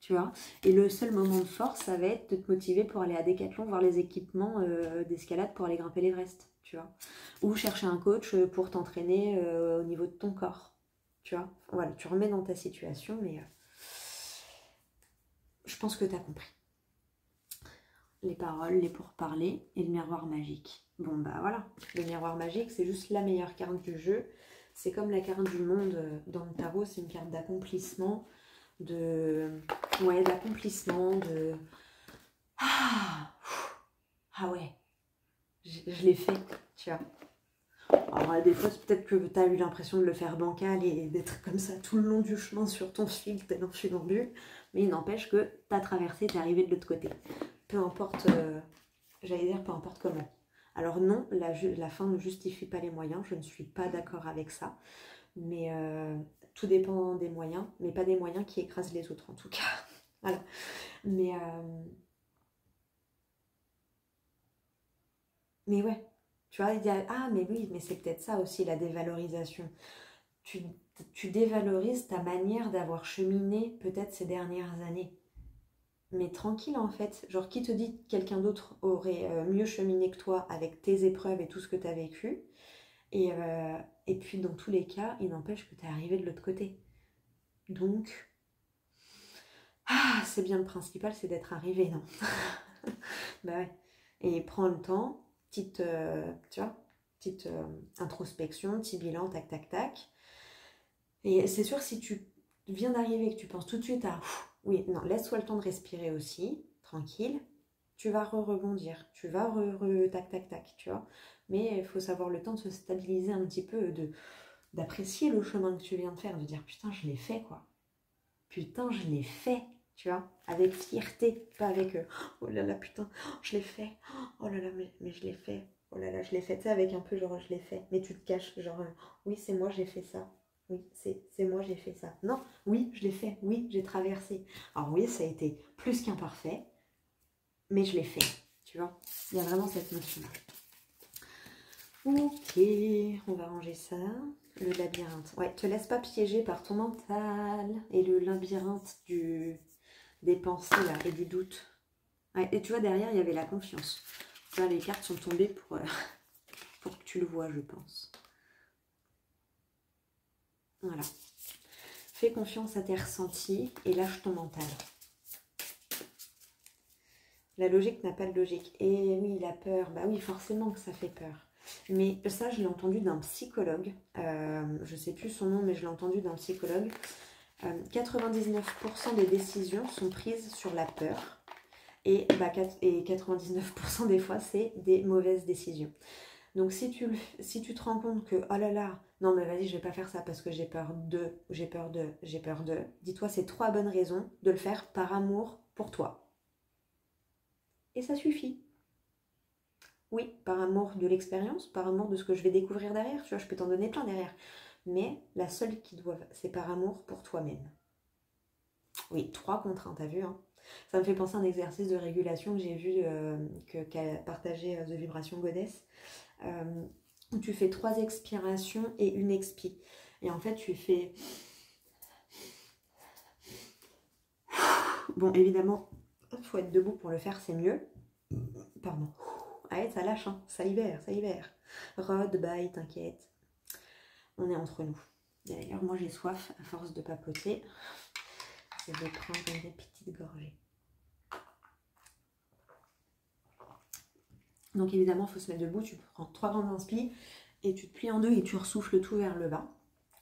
tu vois. Et le seul moment de force, ça va être de te motiver pour aller à Decathlon voir les équipements d'escalade pour aller grimper l'Everest, tu vois. Ou chercher un coach pour t'entraîner au niveau de ton corps, tu vois. Voilà, tu remets dans ta situation, mais je pense que tu as compris. Les paroles, les pourparlers et le miroir magique. Bon, bah voilà, le miroir magique, c'est juste la meilleure carte du jeu. C'est comme la carte du monde dans le tarot, c'est une carte d'accomplissement, d'accomplissement, ah, ah ouais, je l'ai fait, tu vois. Alors des fois peut-être que tu as eu l'impression de le faire bancal et d'être comme ça tout le long du chemin sur ton fil tel un funambule, mais il n'empêche que tu as traversé, tu es arrivé de l'autre côté. Peu importe, j'allais dire peu importe comment. Alors non, la fin ne justifie pas les moyens, je ne suis pas d'accord avec ça, mais tout dépend des moyens, mais pas des moyens qui écrasent les autres en tout cas. Voilà. Mais ouais, tu vois, il y a... Ah, mais oui, mais c'est peut-être ça aussi, la dévalorisation. Tu, tu dévalorises ta manière d'avoir cheminé peut-être ces dernières années. Mais tranquille en fait, genre qui te dit que quelqu'un d'autre aurait mieux cheminé que toi avec tes épreuves et tout ce que tu as vécu. Et puis dans tous les cas, il n'empêche que tu es arrivé de l'autre côté. Donc, c'est bien le principal, c'est d'être arrivé, non? Bah ouais. Et prends le temps, tu vois, petite introspection, petit bilan, tac, tac, tac. Et c'est sûr, si tu viens d'arriver et que tu penses tout de suite à oui, non, laisse-toi le temps de respirer aussi, tranquille, tu vas rebondir, tu vas tac, tac, tac, tu vois. Mais il faut savoir le temps de se stabiliser un petit peu, d'apprécier le chemin que tu viens de faire, de dire putain, je l'ai fait, quoi. Putain, je l'ai fait, tu vois, avec fierté, pas avec oh là là, putain, je l'ai fait, oh là là, mais je l'ai fait, oh là là, je l'ai fait, tu sais, avec un peu genre je l'ai fait, mais tu te caches, genre oui, c'est moi, j'ai fait ça, oui, c'est moi, j'ai fait ça, non, oui, je l'ai fait, oui, j'ai traversé. Alors oui, ça a été plus qu'imparfait, mais je l'ai fait, tu vois. Il y a vraiment cette notion-là. Ok, on va ranger ça. Le labyrinthe. Ouais, te laisse pas piéger par ton mental et le labyrinthe des pensées là et du doute. Ouais, et tu vois, derrière, il y avait la confiance. Là, les cartes sont tombées pour que tu le vois, je pense. Voilà. Fais confiance à tes ressentis et lâche ton mental. La logique n'a pas de logique. Et oui, la peur, bah oui, forcément que ça fait peur. Mais ça, je l'ai entendu d'un psychologue. Je ne sais plus son nom, mais je l'ai entendu d'un psychologue. 99% des décisions sont prises sur la peur. Et 99% des fois, c'est des mauvaises décisions. Donc si tu te rends compte que, oh là là, non mais vas-y, je vais pas faire ça parce que j'ai peur de, dis-toi, c'est 3 bonnes raisons de le faire par amour pour toi. Et ça suffit. Oui, par amour de l'expérience, par amour de ce que je vais découvrir derrière, tu vois, je peux t'en donner plein derrière. Mais la seule qui doit, c'est par amour pour toi-même. Oui, 3 contraintes, t'as vu, hein. Ça me fait penser à un exercice de régulation que j'ai vu, qu'a partagé The Vibration Goddess, où tu fais 3 expirations et une expi. Et en fait, tu fais... Bon, évidemment, il faut être debout pour le faire, c'est mieux. Pardon. Allez, ça lâche, hein. Ça libère, ça libère. Rod, bye, t'inquiète. On est entre nous. D'ailleurs, moi j'ai soif à force de papoter. Je vais prendre une petite gorgée. Donc évidemment, il faut se mettre debout. Tu prends 3 grandes inspires et tu te plies en deux et tu ressouffles tout vers le bas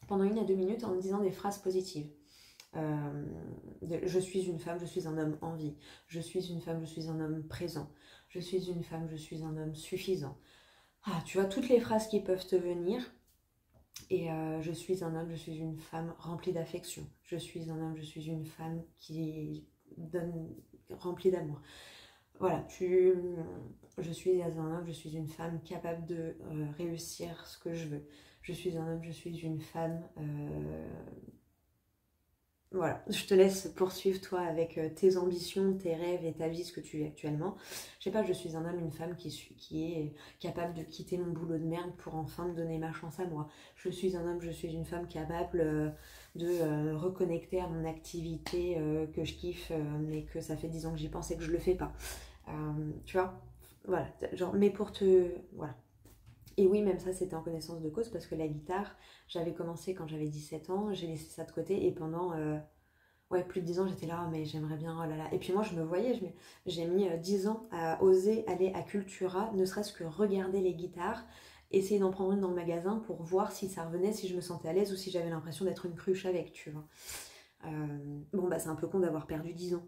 pendant 1 à 2 minutes en disant des phrases positives. Je suis une femme, je suis un homme en vie. Je suis une femme, je suis un homme présent. Je suis une femme, je suis un homme suffisant. Ah, tu vois, toutes les phrases qui peuvent te venir. Et je suis un homme, je suis une femme remplie d'affection. Je suis un homme, je suis une femme qui donne, remplie d'amour. Voilà, je suis un homme, je suis une femme capable de réussir ce que je veux. Je suis un homme, je suis une femme... Voilà, je te laisse poursuivre toi avec tes ambitions, tes rêves et ta vie, ce que tu vis actuellement. Je sais pas, je suis un homme, une femme qui est capable de quitter mon boulot de merde pour enfin me donner ma chance à moi. Je suis un homme, je suis une femme capable de reconnecter à mon activité que je kiffe, mais que ça fait 10 ans que j'y pense et que je le fais pas. Tu vois, voilà, genre, mais pour te... Voilà. Et oui, même ça, c'était en connaissance de cause parce que la guitare, j'avais commencé quand j'avais 17 ans, j'ai laissé ça de côté et pendant plus de 10 ans, j'étais là, oh, mais j'aimerais bien, oh là là. Et puis moi, je me voyais, j'ai mis 10 ans à oser aller à Cultura, ne serait-ce que regarder les guitares, essayer d'en prendre une dans le magasin pour voir si ça revenait, si je me sentais à l'aise ou si j'avais l'impression d'être une cruche avec, tu vois. Bon, bah c'est un peu con d'avoir perdu 10 ans,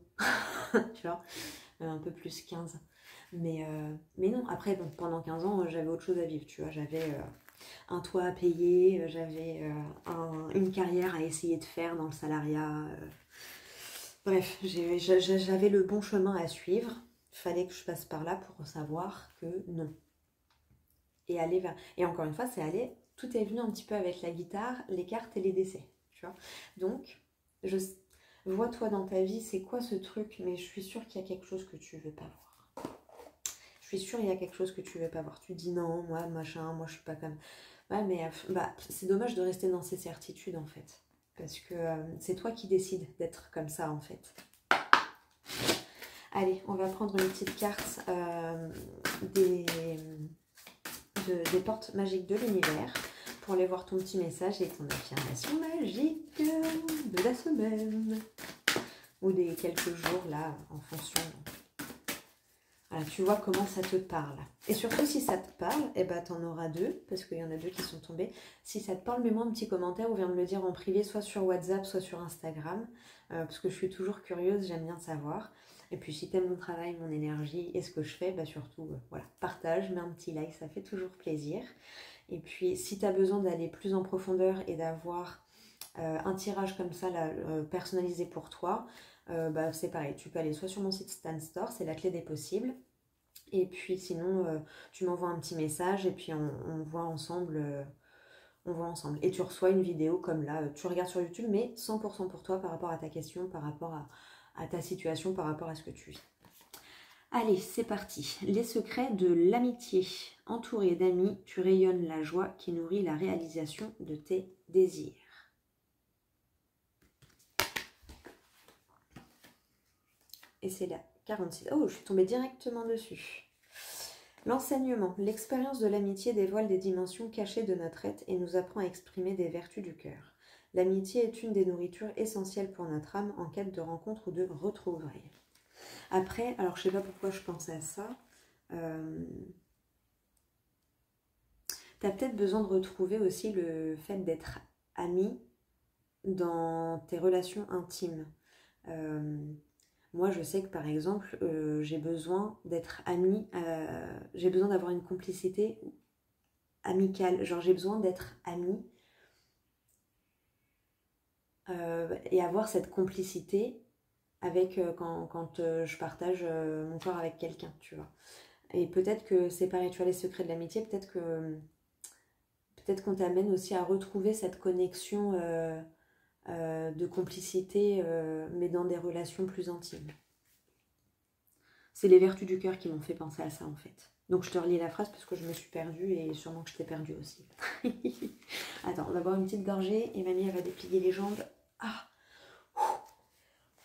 tu vois, un peu plus 15. Mais non, après, bon, pendant 15 ans, j'avais autre chose à vivre, tu vois. J'avais un toit à payer, j'avais une carrière à essayer de faire dans le salariat. Bref, j'avais le bon chemin à suivre. Il fallait que je passe par là pour savoir que non. Et aller vers... Et encore une fois, c'est aller... Tout est venu un petit peu avec la guitare, les cartes et les décès, tu vois. Donc, vois-toi dans ta vie, c'est quoi ce truc, mais je suis sûre qu'il y a quelque chose que tu veux pas voir. Je suis sûre qu'il y a quelque chose que tu veux pas voir. Tu dis non, moi, machin, moi, je suis pas comme... Ouais, mais c'est dommage de rester dans ces certitudes, en fait. Parce que c'est toi qui décides d'être comme ça, en fait. Allez, on va prendre une petite carte des portes magiques de l'univers pour aller voir ton petit message et ton affirmation magique de la semaine. Ou des quelques jours, là, en fonction... Voilà, tu vois comment ça te parle. Et surtout, si ça te parle, eh ben, t'en auras 2, parce qu'il y en a 2 qui sont tombés. Si ça te parle, mets-moi un petit commentaire ou viens me le dire en privé, soit sur WhatsApp, soit sur Instagram, parce que je suis toujours curieuse, j'aime bien savoir. Et puis, si t'aimes mon travail, mon énergie et ce que je fais, bah surtout, voilà, partage, mets un petit like, ça fait toujours plaisir. Et puis, si t'as besoin d'aller plus en profondeur et d'avoir un tirage comme ça, là, personnalisé pour toi, c'est pareil, tu peux aller soit sur mon site Stan Store, c'est la clé des possibles, et puis sinon tu m'envoies un petit message et puis on voit ensemble, et tu reçois une vidéo comme là, tu regardes sur YouTube, mais 100% pour toi par rapport à ta question, par rapport à ta situation, par rapport à ce que tu vis. Allez, c'est parti. Les secrets de l'amitié. Entouré d'amis, tu rayonnes la joie qui nourrit la réalisation de tes désirs. Et c'est la 46. Oh, je suis tombée directement dessus. L'enseignement. L'expérience de l'amitié dévoile des dimensions cachées de notre être et nous apprend à exprimer des vertus du cœur. L'amitié est une des nourritures essentielles pour notre âme en quête de rencontre ou de retrouvailles. Après, alors je sais pas pourquoi je pensais à ça. T'as peut-être besoin de retrouver aussi le fait d'être ami dans tes relations intimes. Moi, je sais que par exemple, j'ai besoin d'être amie, j'ai besoin d'avoir une complicité amicale. Genre, j'ai besoin d'être amie et avoir cette complicité avec quand je partage mon corps avec quelqu'un, tu vois. Et peut-être que c'est pareil, tu vois, les secrets de l'amitié, peut-être qu'on t'amène aussi à retrouver cette connexion de complicité, mais dans des relations plus intimes. C'est les vertus du cœur qui m'ont fait penser à ça, en fait. Donc je te relis la phrase parce que je me suis perdue et sûrement que je t'ai perdue aussi. Attends, on va boire une petite gorgée et mamie, elle va déplier les jambes. Ah,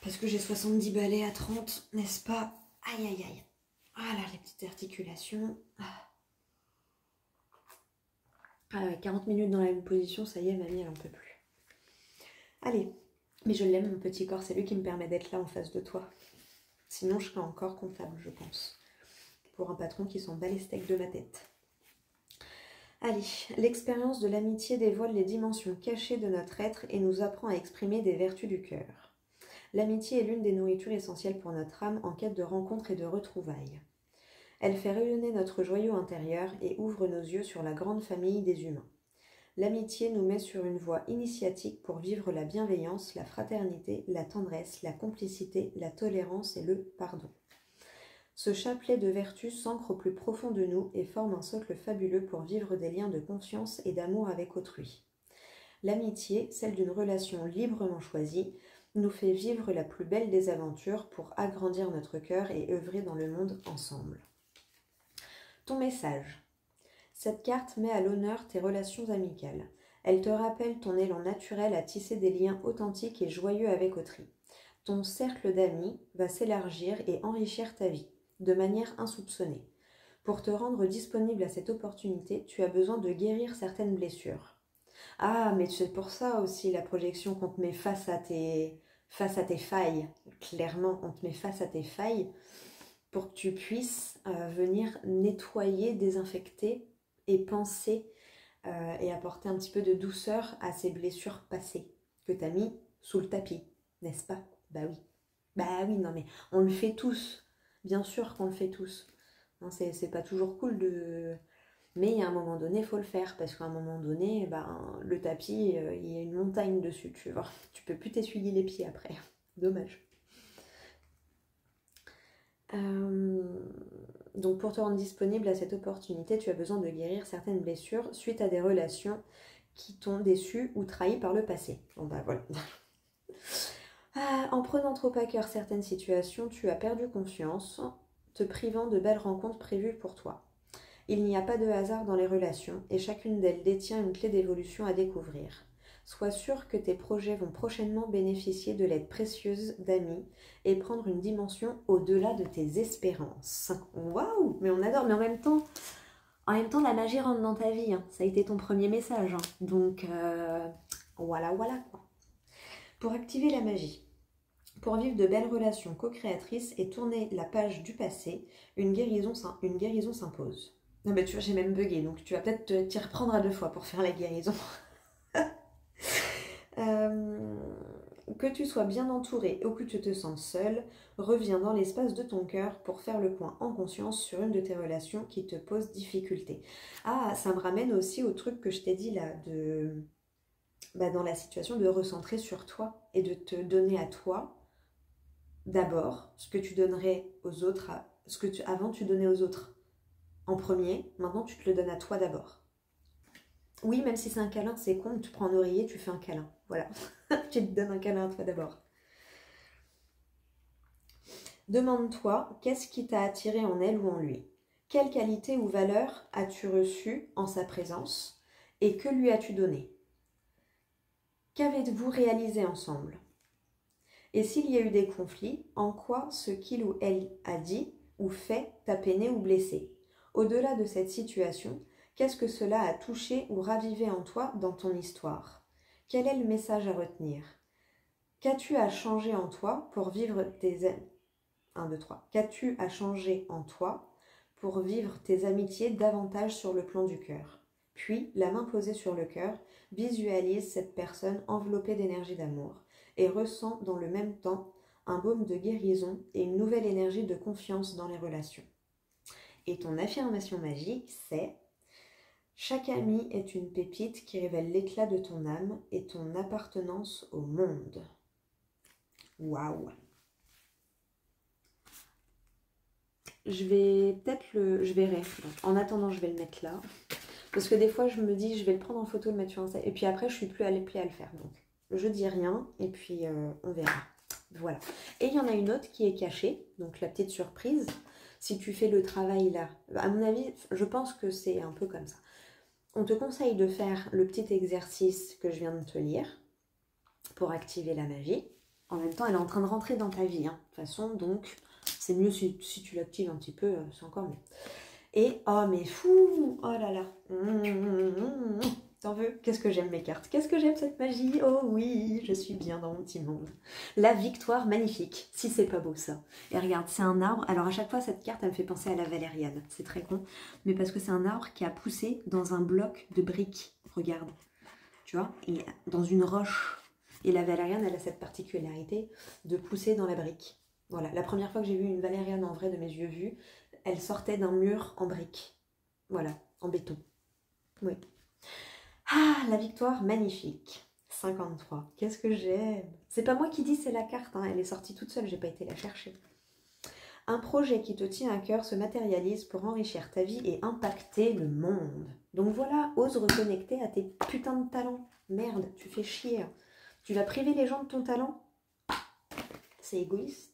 parce que j'ai 70 balais à 30, n'est-ce pas? Aïe, aïe, aïe. Ah là, les petites articulations. Ah ouais, 40 minutes dans la même position, ça y est, mamie, elle en peut plus. Allez, mais je l'aime, mon petit corps, c'est lui qui me permet d'être là en face de toi. Sinon, je serais encore comptable, je pense. Pour un patron qui s'en bat les steaks de ma tête. Allez, l'expérience de l'amitié dévoile les dimensions cachées de notre être et nous apprend à exprimer des vertus du cœur. L'amitié est l'une des nourritures essentielles pour notre âme en quête de rencontres et de retrouvailles. Elle fait rayonner notre joyau intérieur et ouvre nos yeux sur la grande famille des humains. L'amitié nous met sur une voie initiatique pour vivre la bienveillance, la fraternité, la tendresse, la complicité, la tolérance et le pardon. Ce chapelet de vertus s'ancre au plus profond de nous et forme un socle fabuleux pour vivre des liens de confiance et d'amour avec autrui. L'amitié, celle d'une relation librement choisie, nous fait vivre la plus belle des aventures pour agrandir notre cœur et œuvrer dans le monde ensemble. Ton message. Cette carte met à l'honneur tes relations amicales. Elle te rappelle ton élan naturel à tisser des liens authentiques et joyeux avec autrui. Ton cercle d'amis va s'élargir et enrichir ta vie, de manière insoupçonnée. Pour te rendre disponible à cette opportunité, tu as besoin de guérir certaines blessures. Ah, mais c'est pour ça aussi la projection qu'on te met face à tes failles. Clairement, on te met face à tes failles pour que tu puisses venir nettoyer, désinfecter et penser et apporter un petit peu de douceur à ces blessures passées que tu as mis sous le tapis, n'est-ce pas? Bah oui. Bah oui, non mais on le fait tous. Bien sûr qu'on le fait tous. Hein, c'est pas toujours cool de... Mais à un moment donné, il faut le faire. Parce qu'à un moment donné, ben, le tapis, il y a une montagne dessus, tu vois. Tu peux plus t'essuyer les pieds après. Dommage. Donc pour te rendre disponible à cette opportunité, tu as besoin de guérir certaines blessures suite à des relations qui t'ont déçu ou trahi par le passé. Bon bah voilà. En prenant trop à cœur certaines situations, tu as perdu confiance, te privant de belles rencontres prévues pour toi. Il n'y a pas de hasard dans les relations et chacune d'elles détient une clé d'évolution à découvrir. Sois sûr que tes projets vont prochainement bénéficier de l'aide précieuse d'amis et prendre une dimension au-delà de tes espérances. Waouh! Mais on adore, mais en même temps, la magie rentre dans ta vie. Hein. Ça a été ton premier message. Hein. Donc, voilà quoi. Pour activer la magie, pour vivre de belles relations co-créatrices et tourner la page du passé, une guérison s'impose. Non mais tu vois, j'ai même bugué, donc tu vas peut-être t'y reprendre à 2 fois pour faire la guérison. Que tu sois bien entouré ou que tu te sens seul, reviens dans l'espace de ton cœur pour faire le point en conscience sur une de tes relations qui te pose difficulté. Ah, ça me ramène aussi au truc que je t'ai dit là, dans la situation de recentrer sur toi et de te donner à toi d'abord ce que tu donnerais aux autres, avant tu donnais aux autres en premier, maintenant tu te le donnes à toi d'abord. Oui, même si c'est un câlin, c'est con, tu prends un oreiller, tu fais un câlin. Voilà, tu te donnes un câlin à toi d'abord. Demande-toi qu'est-ce qui t'a attiré en elle ou en lui. Quelle qualité ou valeur as-tu reçue en sa présence et que lui as-tu donné? Qu'avez-vous réalisé ensemble? Et s'il y a eu des conflits, en quoi ce qu'il ou elle a dit ou fait t'a peiné ou blessé? Au-delà de cette situation, qu'est-ce que cela a touché ou ravivé en toi dans ton histoire? Quel est le message à retenir? Qu'as-tu à changer en toi pour vivre tes... 1, 2, 3. Qu'as-tu à changer en toi pour vivre tes amitiés davantage sur le plan du cœur? Puis, la main posée sur le cœur, visualise cette personne enveloppée d'énergie d'amour et ressent dans le même temps un baume de guérison et une nouvelle énergie de confiance dans les relations. Et ton affirmation magique, c'est: chaque ami est une pépite qui révèle l'éclat de ton âme et ton appartenance au monde. Waouh! Je vais peut-être je verrai. En attendant, je vais le mettre là. Parce que des fois, je me dis, je vais le prendre en photo, le mettre sur Insta. Et puis après, je suis plus à le faire. Donc, je dis rien et puis on verra. Voilà. Et il y en a une autre qui est cachée. Donc, la petite surprise. Si tu fais le travail là, à mon avis, je pense que c'est un peu comme ça. On te conseille de faire le petit exercice que je viens de te lire pour activer la magie. En même temps, elle est en train de rentrer dans ta vie. De toute façon, donc, c'est mieux si tu l'actives un petit peu, c'est encore mieux. Et, oh mais fou, oh là là, t'en veux? Qu'est-ce que j'aime mes cartes, qu'est-ce que j'aime cette magie, oh oui, je suis bien dans mon petit monde. La victoire magnifique, si c'est pas beau ça. Et regarde, c'est un arbre, alors à chaque fois cette carte, elle me fait penser à la valériane, c'est très con, mais parce que c'est un arbre qui a poussé dans un bloc de briques, regarde, tu vois, et dans une roche. Et la valériane, elle a cette particularité de pousser dans la brique. Voilà, la première fois que j'ai vu une valériane en vrai de mes yeux vus, elle sortait d'un mur en briques. Voilà, en béton. Oui. Ah, la victoire magnifique. 53. Qu'est-ce que j'aime. C'est pas moi qui dis, c'est la carte. Hein. Elle est sortie toute seule, j'ai pas été la chercher. Un projet qui te tient à cœur se matérialise pour enrichir ta vie et impacter le monde. Donc voilà, ose reconnecter à tes putains de talents. Merde, tu fais chier. Tu vas priver les gens de ton talent? C'est égoïste.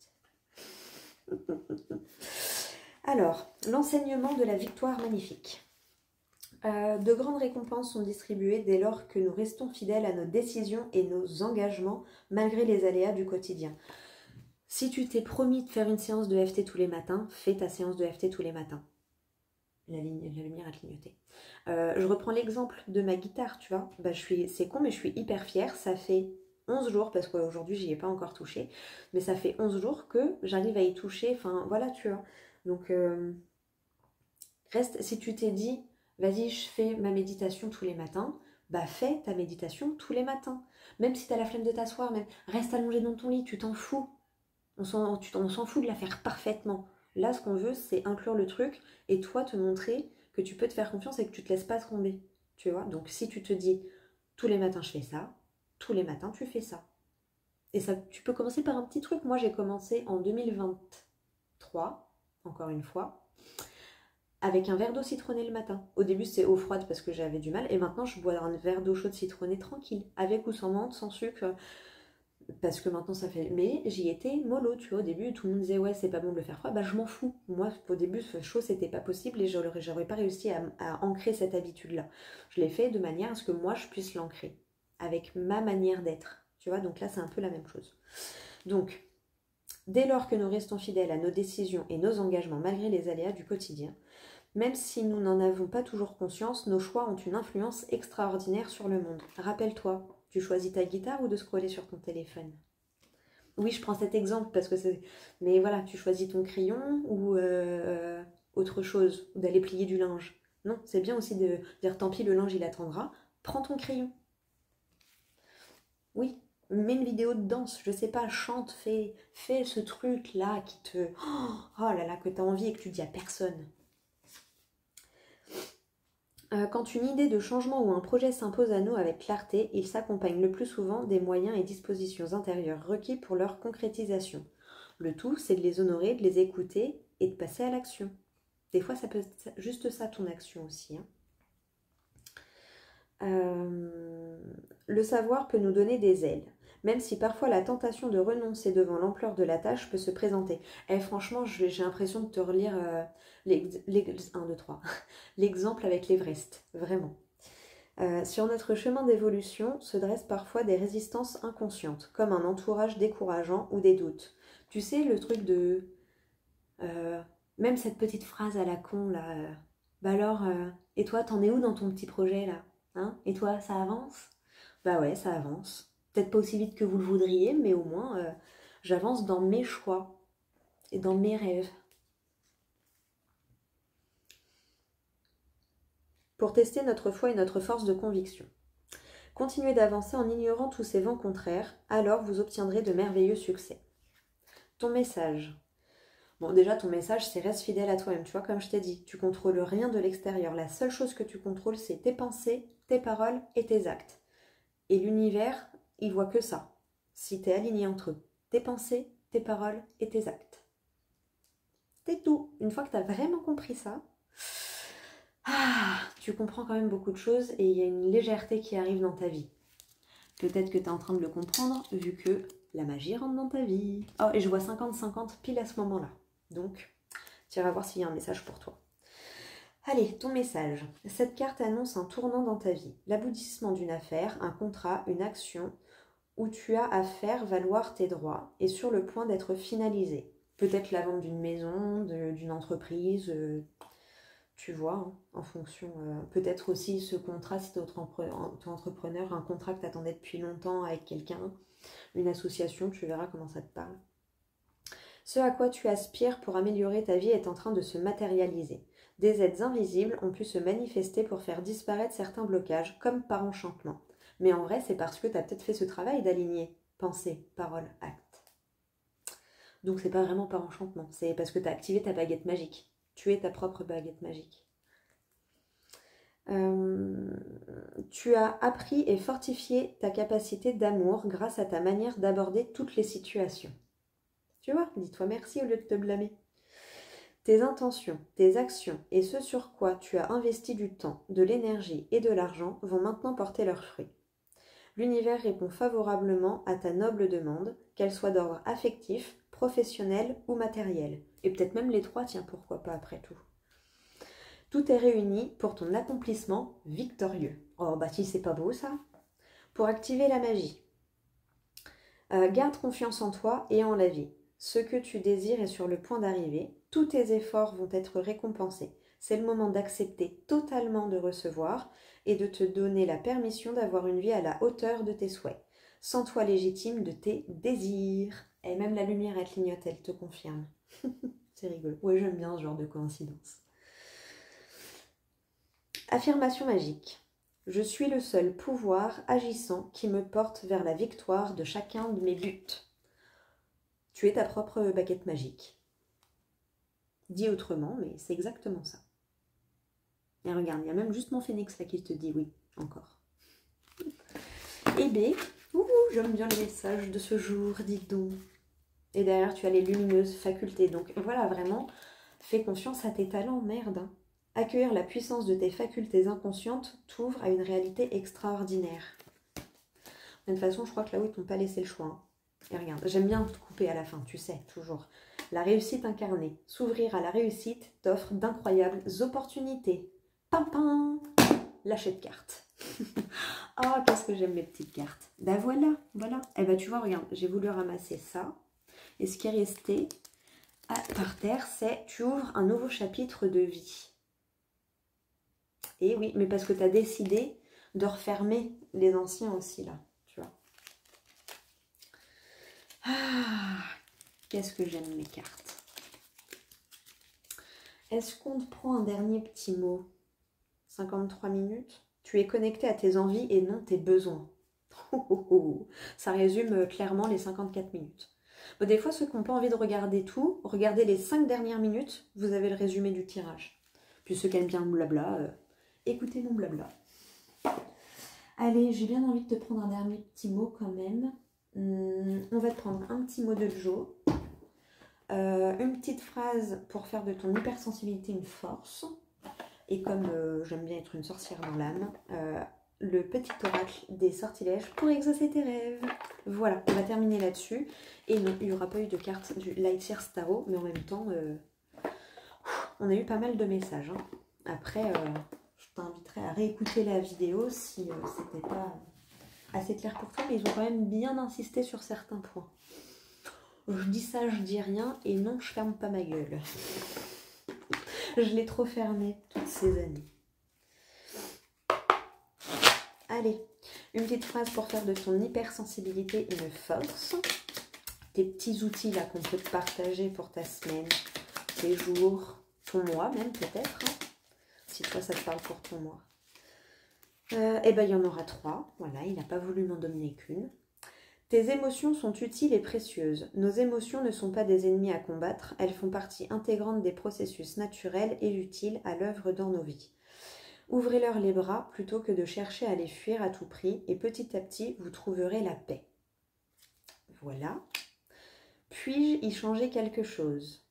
Alors, l'enseignement de la victoire magnifique. De grandes récompenses sont distribuées dès lors que nous restons fidèles à nos décisions et nos engagements malgré les aléas du quotidien. Si tu t'es promis de faire une séance de FT tous les matins, fais ta séance de FT tous les matins. La lumière a clignoté. Je reprends l'exemple de ma guitare, tu vois. Bah, c'est con, mais je suis hyper fière. Ça fait 11 jours, parce qu'aujourd'hui, j'y ai pas encore touché. Mais ça fait 11 jours que j'arrive à y toucher. Enfin, voilà, tu vois. Donc, reste, si tu t'es dit, vas-y, je fais ma méditation tous les matins, bah fais ta méditation tous les matins. Même si tu as la flemme de t'asseoir, même reste allongé dans ton lit, tu t'en fous. On s'en fout de la faire parfaitement. Là, ce qu'on veut, c'est inclure le truc et toi te montrer que tu peux te faire confiance et que tu te laisses pas tomber. Tu vois? Donc si tu te dis, tous les matins je fais ça, tous les matins tu fais ça. Et ça, tu peux commencer par un petit truc. Moi, j'ai commencé en 2023, encore une fois, avec un verre d'eau citronnée le matin. Au début, c'est eau froide parce que j'avais du mal. Et maintenant, je bois un verre d'eau chaude citronnée tranquille, avec ou sans menthe, sans sucre. Parce que maintenant, ça fait... Mais j'y étais mollo, tu vois. Au début, tout le monde disait, ouais, c'est pas bon de le faire froid. Bah, je m'en fous. Moi, au début, chaud, c'était pas possible et j'aurais pas réussi à ancrer cette habitude-là. Je l'ai fait de manière à ce que moi, je puisse l'ancrer. Avec ma manière d'être. Tu vois, donc là, c'est un peu la même chose. Donc, dès lors que nous restons fidèles à nos décisions et nos engagements, malgré les aléas du quotidien, même si nous n'en avons pas toujours conscience, nos choix ont une influence extraordinaire sur le monde. Rappelle-toi, tu choisis ta guitare ou de scroller sur ton téléphone? Oui, je prends cet exemple parce que c'est... Mais voilà, tu choisis ton crayon ou autre chose, ou d'aller plier du linge. Non, c'est bien aussi de dire tant pis, le linge il attendra. Prends ton crayon. Oui, mets une vidéo de danse, je sais pas, chante, fais ce truc-là qui te... Oh là là, que tu as envie et que tu dis à personne. Quand une idée de changement ou un projet s'impose à nous avec clarté, il s'accompagne le plus souvent des moyens et dispositions intérieures requis pour leur concrétisation. Le tout, c'est de les honorer, de les écouter et de passer à l'action. Des fois, ça peut être juste ça ton action aussi. Le savoir peut nous donner des ailes, même si parfois la tentation de renoncer devant l'ampleur de la tâche peut se présenter. Et franchement, j'ai l'impression de te relire 1, 2, 3. L'exemple avec l'Everest, vraiment. Sur notre chemin d'évolution se dressent parfois des résistances inconscientes, comme un entourage décourageant ou des doutes. Tu sais, le truc de... même cette petite phrase à la con, là... bah alors, et toi, t'en es où dans ton petit projet, là, hein? Et toi, ça avance? Bah ouais, ça avance. Peut-être pas aussi vite que vous le voudriez, mais au moins, j'avance dans mes choix et dans mes rêves. Pour tester notre foi et notre force de conviction. Continuez d'avancer en ignorant tous ces vents contraires, alors vous obtiendrez de merveilleux succès. Ton message. Bon, déjà, ton message, c'est reste fidèle à toi-même. Tu vois, comme je t'ai dit, tu contrôles rien de l'extérieur. La seule chose que tu contrôles, c'est tes pensées, tes paroles et tes actes. Et l'univers, il voit que ça. Si tu es aligné entre eux, tes pensées, tes paroles et tes actes. C'est tout. Une fois que tu as vraiment compris ça, tu comprends quand même beaucoup de choses et il y a une légèreté qui arrive dans ta vie. Peut-être que tu es en train de le comprendre vu que la magie rentre dans ta vie. Oh, et je vois 50-50 pile à ce moment-là. Donc, tu iras voir s'il y a un message pour toi. Allez, ton message. Cette carte annonce un tournant dans ta vie. L'aboutissement d'une affaire, un contrat, une action où tu as à faire valoir tes droits est sur le point d'être finalisé. Peut-être la vente d'une maison, d'une entreprise, tu vois, hein, en fonction. Peut-être aussi ce contrat, si tu es entrepreneur, un contrat que tu attendais depuis longtemps avec quelqu'un, une association, tu verras comment ça te parle. Ce à quoi tu aspires pour améliorer ta vie est en train de se matérialiser. Des aides invisibles ont pu se manifester pour faire disparaître certains blocages, comme par enchantement. Mais en vrai, c'est parce que tu as peut-être fait ce travail d'aligner pensée, parole, acte. Donc c'est pas vraiment par enchantement, c'est parce que tu as activé ta baguette magique. Tu es ta propre baguette magique. Tu as appris et fortifié ta capacité d'amour grâce à ta manière d'aborder toutes les situations. Tu vois, dis-toi merci au lieu de te blâmer. Tes intentions, tes actions et ce sur quoi tu as investi du temps, de l'énergie et de l'argent vont maintenant porter leurs fruits. L'univers répond favorablement à ta noble demande, qu'elle soit d'ordre affectif, professionnel ou matériel. Et peut-être même les trois, tiens, pourquoi pas après tout. Tout est réuni pour ton accomplissement victorieux. Oh bah si c'est pas beau ça. Pour activer la magie. Garde confiance en toi et en la vie. Ce que tu désires est sur le point d'arriver. Tous tes efforts vont être récompensés. C'est le moment d'accepter totalement de recevoir et de te donner la permission d'avoir une vie à la hauteur de tes souhaits. Sens-toi légitime de tes désirs. Et même la lumière, elle clignote, elle te confirme. C'est rigolo. Ouais, j'aime bien ce genre de coïncidence. Affirmation magique. Je suis le seul pouvoir agissant qui me porte vers la victoire de chacun de mes buts. Tu es ta propre baguette magique. Dit autrement, mais c'est exactement ça. Et regarde, il y a même juste mon phénix là qui te dit oui, encore. Et B, j'aime bien le message de ce jour, dites donc. Et derrière, tu as les lumineuses facultés. Donc voilà, vraiment, fais confiance à tes talents, merde. Hein. Accueillir la puissance de tes facultés inconscientes t'ouvre à une réalité extraordinaire. De toute façon, je crois que là-haut, ils t'ont pas laissé le choix. Hein. Et regarde, j'aime bien te couper à la fin, tu sais, toujours. La réussite incarnée. S'ouvrir à la réussite t'offre d'incroyables opportunités. Pimpin, lâcher de cartes. Oh, qu'est-ce que j'aime mes petites cartes. Ben voilà, voilà. Eh ben tu vois, regarde, j'ai voulu ramasser ça. Et ce qui est resté par terre, c'est tu ouvres un nouveau chapitre de vie. Et oui, mais parce que tu as décidé de refermer les anciens aussi, là. Tu vois. Ah, qu'est-ce que j'aime mes cartes. Est-ce qu'on te prend un dernier petit mot? 53 minutes. Tu es connecté à tes envies et non tes besoins. Ça résume clairement les 54 minutes. Bon, des fois, ceux qui n'ont pas envie de regarder tout, regardez les 5 dernières minutes, vous avez le résumé du tirage. Puis ceux qui aiment bien le blabla, écoutez mon blabla. Allez, j'ai bien envie de te prendre un dernier petit mot quand même. On va te prendre un petit mot de Joe. Une petite phrase pour faire de ton hypersensibilité une force. Et comme j'aime bien être une sorcière dans l'âme, le petit oracle des sortilèges pour exaucer tes rêves. Voilà, on va terminer là-dessus. Et non, il n'y aura pas eu de carte du Light Years Tarot, mais en même temps, on a eu pas mal de messages. Hein. Après, je t'inviterai à réécouter la vidéo si c'était pas assez clair pour toi, mais ils ont quand même bien insisté sur certains points. Je dis ça, je dis rien, et non, je ferme pas ma gueule. Je l'ai trop fermée toutes ces années. Allez, une petite phrase pour faire de ton hypersensibilité une force. Tes petits outils là qu'on peut te partager pour ta semaine, tes jours, ton mois même peut-être. Hein, si toi ça te parle pour ton mois. Eh ben il y en aura 3. Voilà, il n'a pas voulu m'en donner qu'une. Tes émotions sont utiles et précieuses. Nos émotions ne sont pas des ennemis à combattre. Elles font partie intégrante des processus naturels et utiles à l'œuvre dans nos vies. Ouvrez-leur les bras plutôt que de chercher à les fuir à tout prix et petit à petit, vous trouverez la paix. Voilà. Puis-je y changer quelque chose?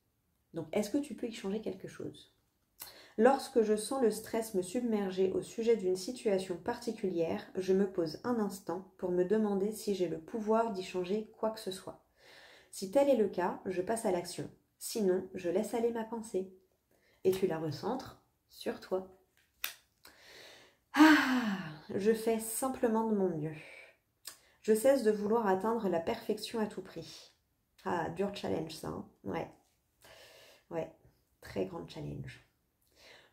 Donc, est-ce que tu peux y changer quelque chose? Lorsque je sens le stress me submerger au sujet d'une situation particulière, je me pose un instant pour me demander si j'ai le pouvoir d'y changer quoi que ce soit. Si tel est le cas, je passe à l'action. Sinon, je laisse aller ma pensée. Et tu la recentres sur toi. Ah, je fais simplement de mon mieux. Je cesse de vouloir atteindre la perfection à tout prix. Ah, dur challenge ça, hein. Ouais, très grand challenge.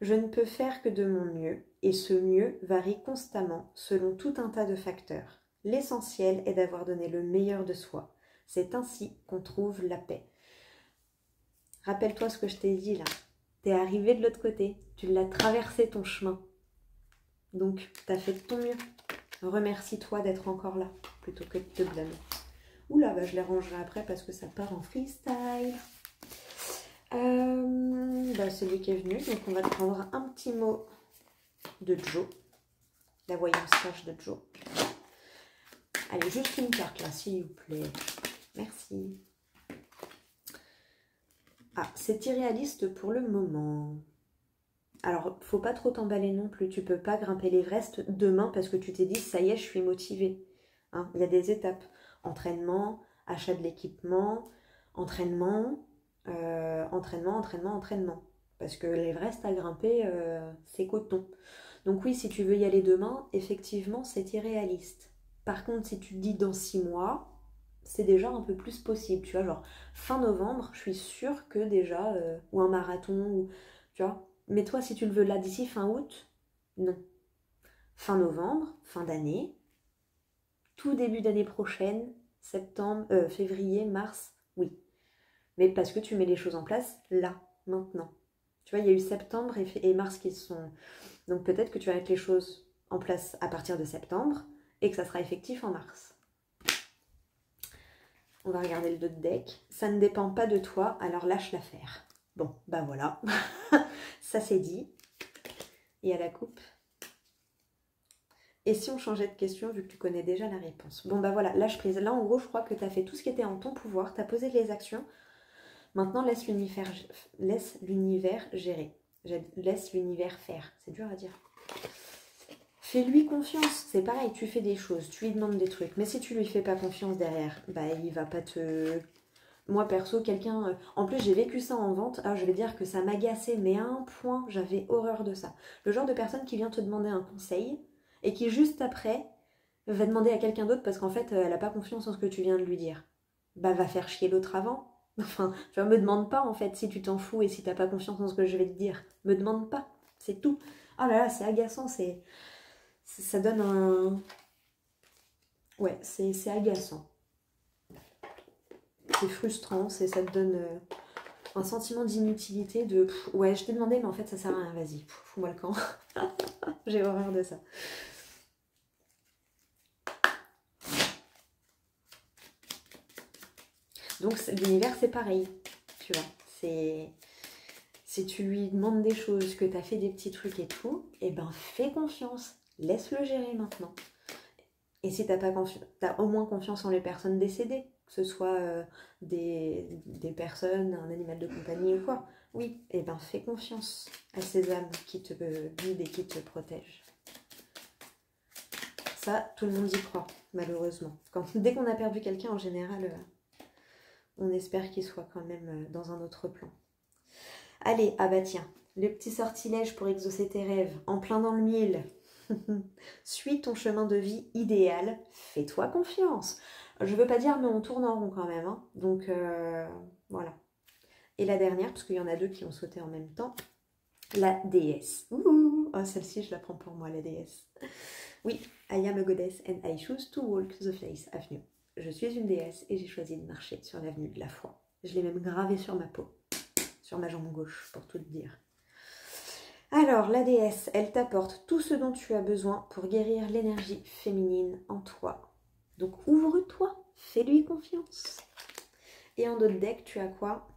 Je ne peux faire que de mon mieux, et ce mieux varie constamment selon tout un tas de facteurs. L'essentiel est d'avoir donné le meilleur de soi. C'est ainsi qu'on trouve la paix. Rappelle-toi ce que je t'ai dit là. T'es arrivé de l'autre côté, tu l'as traversé ton chemin. Donc, t'as fait de ton mieux. Remercie-toi d'être encore là, plutôt que de te blâmer. Oula, bah je les rangerai après parce que ça part en freestyle. C'est lui qui est venu, donc on va te prendre un petit mot de Joe. La voyance cache de Joe. Allez, juste une carte là, s'il vous plaît. Merci. Ah, c'est irréaliste pour le moment. Alors, faut pas trop t'emballer non plus. Tu peux pas grimper l'Everest demain parce que tu t'es dit, ça y est, je suis motivée. Hein, il y a des étapes. Entraînement, achat de l'équipement, entraînement, entraînement. Parce que l'Everest à grimper, c'est coton. Donc oui, si tu veux y aller demain, effectivement, c'est irréaliste. Par contre, si tu te dis dans 6 mois, c'est déjà un peu plus possible. Tu vois, genre fin novembre, je suis sûre que déjà, ou un marathon, ou, tu vois. Mais toi, si tu le veux là d'ici fin août, non. Fin novembre, fin d'année, tout début d'année prochaine, septembre, février, mars, oui. Mais parce que tu mets les choses en place là, maintenant. Tu vois, il y a eu septembre et mars qui sont... Donc peut-être que tu vas mettre les choses en place à partir de septembre et que ça sera effectif en mars. On va regarder le dos de deck. Ça ne dépend pas de toi, alors lâche l'affaire. Bon, bah voilà. Ça c'est dit. Et à la coupe. Et si on changeait de question, vu que tu connais déjà la réponse? Bon, bah voilà, lâche prise. Là, en gros, je crois que tu as fait tout ce qui était en ton pouvoir. Tu as posé les actions. Maintenant, laisse l'univers gérer. Laisse l'univers faire. C'est dur à dire. Fais-lui confiance. C'est pareil, tu fais des choses, tu lui demandes des trucs. Mais si tu lui fais pas confiance derrière, bah il va pas te... Moi, perso, quelqu'un... En plus, j'ai vécu ça en vente. Ah, je vais dire que ça m'agaçait, mais à un point, j'avais horreur de ça. Le genre de personne qui vient te demander un conseil et qui, juste après, va demander à quelqu'un d'autre parce qu'en fait, elle a pas confiance en ce que tu viens de lui dire. Bah, va faire chier l'autre avant. Enfin, tu vois, me demande pas en fait si tu t'en fous et si t'as pas confiance en ce que je vais te dire. Me demande pas, c'est tout. Oh là là, c'est agaçant, ça donne un... Ouais, c'est agaçant. C'est frustrant, ça te donne un sentiment d'inutilité de... ouais, je t'ai demandé, mais en fait ça sert à rien, vas-y, fous-moi le camp. J'ai horreur de ça. Donc l'univers c'est pareil, tu vois, c'est... Si tu lui demandes des choses, que tu as fait des petits trucs et tout, eh ben fais confiance, laisse-le gérer maintenant. Et si t'as pas confiance, t'as au moins confiance en les personnes décédées, que ce soit des personnes, un animal de compagnie ou quoi. Oui, eh ben fais confiance à ces âmes qui te guident et qui te protègent. Ça, tout le monde y croit, malheureusement. Dès qu'on a perdu quelqu'un, en général, on espère qu'il soit quand même dans un autre plan. Allez, ah bah tiens, le petit sortilège pour exaucer tes rêves, en plein dans le mille. Suis ton chemin de vie idéal, fais-toi confiance. Je veux pas dire, mais on tourne en rond quand même. Hein. Donc, voilà. Et la dernière, parce qu'il y en a deux qui ont sauté en même temps, la déesse. Ouh, oh, celle-ci, je la prends pour moi, la déesse. Oui, I am a goddess and I choose to walk the face avenue. Je suis une déesse et j'ai choisi de marcher sur l'avenue de la foi. Je l'ai même gravé sur ma peau, sur ma jambe gauche, pour tout te dire. Alors, la déesse, elle t'apporte tout ce dont tu as besoin pour guérir l'énergie féminine en toi. Donc, ouvre-toi, fais-lui confiance. Et en d'autres decks, tu as quoi?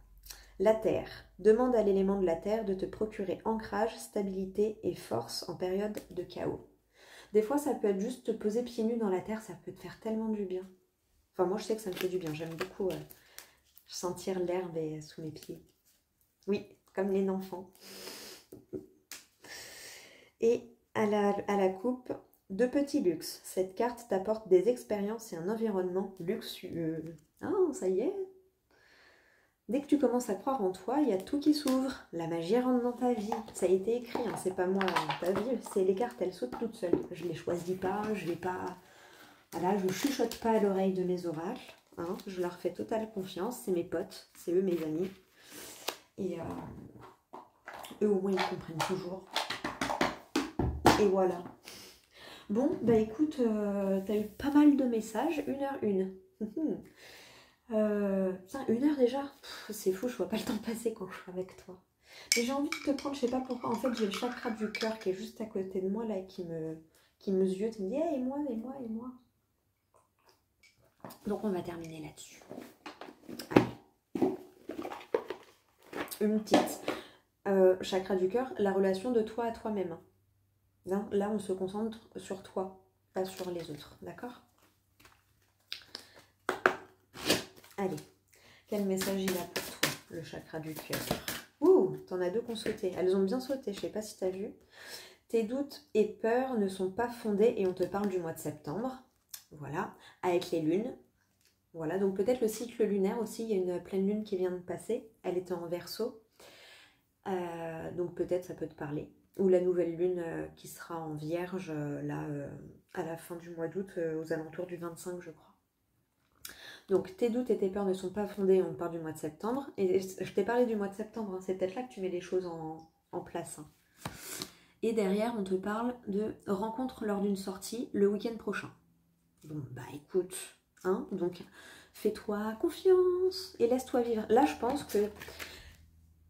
La terre. Demande à l'élément de la terre de te procurer ancrage, stabilité et force en période de chaos. Des fois, ça peut être juste te poser pieds nus dans la terre, ça peut te faire tellement du bien. Enfin, moi, je sais que ça me fait du bien. J'aime beaucoup sentir l'herbe sous mes pieds. Oui, comme les enfants. Et à la coupe, de petits luxes. Cette carte t'apporte des expériences et un environnement luxueux. Ah, ça y est. Dès que tu commences à croire en toi, il y a tout qui s'ouvre. La magie rentre dans ta vie. Ça a été écrit, hein, c'est pas moi, ta vie. C'est les cartes, elles sautent toutes seules. Je les choisis pas, je vais pas... Voilà, je chuchote pas à l'oreille de mes oracles. Hein, je leur fais totale confiance. C'est mes potes, c'est eux mes amis. Et eux au moins ils comprennent toujours. Et voilà. Bon, bah écoute, t'as eu pas mal de messages. 1h01. Putain, 1h déjà, c'est fou, je vois pas le temps passer quand je suis avec toi. Mais j'ai envie de te prendre, je sais pas pourquoi, en fait j'ai le chakra du cœur qui est juste à côté de moi là, qui me ziote, qui me dit hey, et moi, et moi, et moi. Donc on va terminer là-dessus. Allez. Une petite. Chakra du cœur, la relation de toi à toi-même. Là on se concentre sur toi, pas sur les autres, d'accord? Allez, quel message il a pour toi, le chakra du cœur? Ouh, t'en as deux qui ont sauté. Elles ont bien sauté, je sais pas si t'as vu. Tes doutes et peurs ne sont pas fondés et on te parle du mois de septembre. Voilà, avec les lunes. Voilà, donc peut-être le cycle lunaire aussi, il y a une pleine lune qui vient de passer. Elle était en Verseau. Donc peut-être ça peut te parler. Ou la nouvelle lune qui sera en Vierge, là, à la fin du mois d'août, aux alentours du 25, je crois. Donc, tes doutes et tes peurs ne sont pas fondés, on part du mois de septembre. Et je t'ai parlé du mois de septembre, hein, c'est peut-être là que tu mets les choses en place. Hein. Et derrière, on te parle de rencontre lors d'une sortie le week-end prochain. Bon, bah écoute, hein, donc fais-toi confiance et laisse-toi vivre. Là, je pense que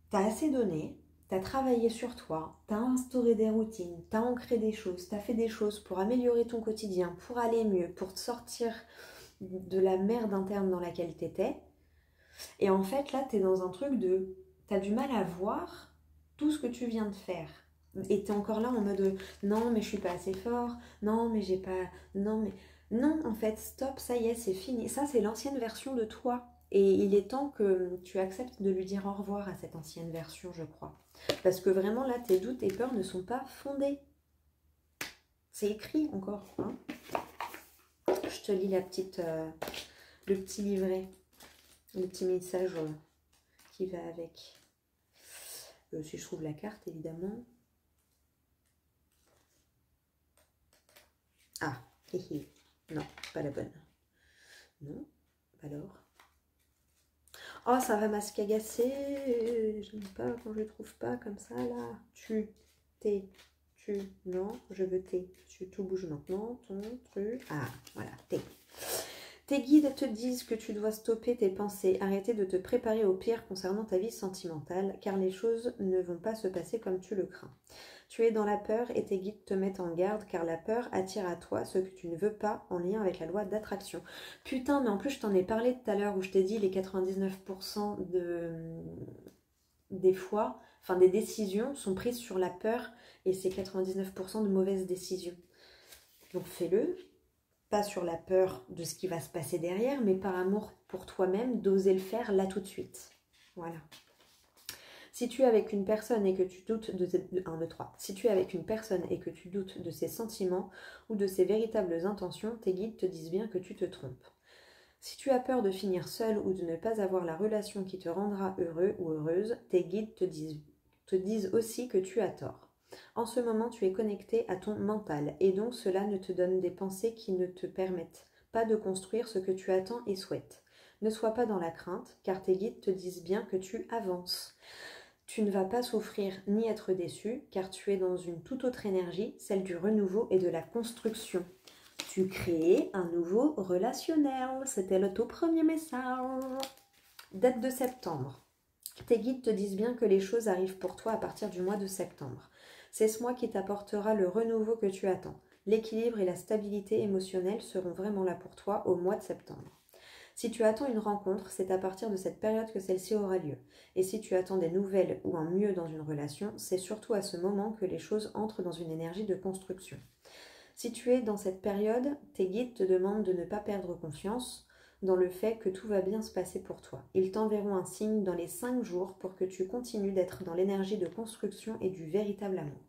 t'as assez donné, t'as travaillé sur toi, t'as instauré des routines, t'as ancré des choses, t'as fait des choses pour améliorer ton quotidien, pour aller mieux, pour te sortir de la merde interne dans laquelle t'étais. Et en fait, là, t'es dans un truc de... T'as du mal à voir tout ce que tu viens de faire. Et t'es encore là en mode non, mais je suis pas assez fort. Non, mais j'ai pas... Non, mais... Non, en fait, stop, ça y est, c'est fini. Ça, c'est l'ancienne version de toi. Et il est temps que tu acceptes de lui dire au revoir à cette ancienne version, je crois. Parce que vraiment, là, tes doutes et peurs ne sont pas fondés. C'est écrit encore, hein. Je te lis la petite, le petit livret, le petit message qui va avec. Si je trouve la carte, évidemment. Ah, hihi. Non, pas la bonne. Non, alors. Oh, ça va m'agacer. Je n'aime pas quand je ne trouve pas comme ça, là. Tu, t'es, tu, non, je veux t'es. Tu, tout bouge maintenant, ton truc. Ah, voilà, t'es. Tes guides te disent que tu dois stopper tes pensées, arrêter de te préparer au pire concernant ta vie sentimentale, car les choses ne vont pas se passer comme tu le crains. Tu es dans la peur et tes guides te mettent en garde, car la peur attire à toi ce que tu ne veux pas en lien avec la loi d'attraction. Putain, mais en plus je t'en ai parlé tout à l'heure où je t'ai dit les 99% des fois, enfin des décisions sont prises sur la peur et c'est 99% de mauvaises décisions. Donc fais-le. Pas sur la peur de ce qui va se passer derrière, mais par amour pour toi-même, d'oser le faire là tout de suite. Voilà. Si tu es avec une personne et que tu doutes de 1, 2, 3. Si tu es avec une personne et que tu doutes de ses sentiments ou de ses véritables intentions, tes guides te disent bien que tu te trompes. Si tu as peur de finir seul ou de ne pas avoir la relation qui te rendra heureux ou heureuse, tes guides te disent aussi que tu as tort. En ce moment, tu es connecté à ton mental et donc cela ne te donne des pensées qui ne te permettent pas de construire ce que tu attends et souhaites. Ne sois pas dans la crainte, car tes guides te disent bien que tu avances. Tu ne vas pas souffrir ni être déçu, car tu es dans une toute autre énergie, celle du renouveau et de la construction. Tu crées un nouveau relationnel. C'était le tout premier message. Date de septembre. Tes guides te disent bien que les choses arrivent pour toi à partir du mois de septembre. C'est ce mois qui t'apportera le renouveau que tu attends. L'équilibre et la stabilité émotionnelle seront vraiment là pour toi au mois de septembre. Si tu attends une rencontre, c'est à partir de cette période que celle-ci aura lieu. Et si tu attends des nouvelles ou un mieux dans une relation, c'est surtout à ce moment que les choses entrent dans une énergie de construction. Si tu es dans cette période, tes guides te demandent de ne pas perdre confiance dans le fait que tout va bien se passer pour toi. Ils t'enverront un signe dans les 5 jours pour que tu continues d'être dans l'énergie de construction et du véritable amour.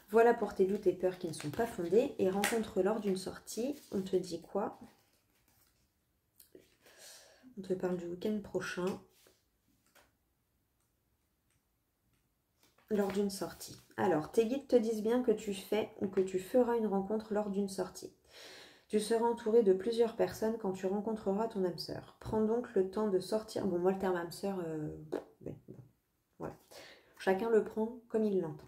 Voilà pour tes doutes et peurs qui ne sont pas fondés. Et rencontre lors d'une sortie, on te dit quoi? On te parle du week-end prochain. Lors d'une sortie. Alors, tes guides te disent bien que tu fais ou que tu feras une rencontre lors d'une sortie. Tu seras entouré de plusieurs personnes quand tu rencontreras ton âme sœur. Prends donc le temps de sortir. Bon, moi, le terme âme sœur, voilà. Chacun le prend comme il l'entend.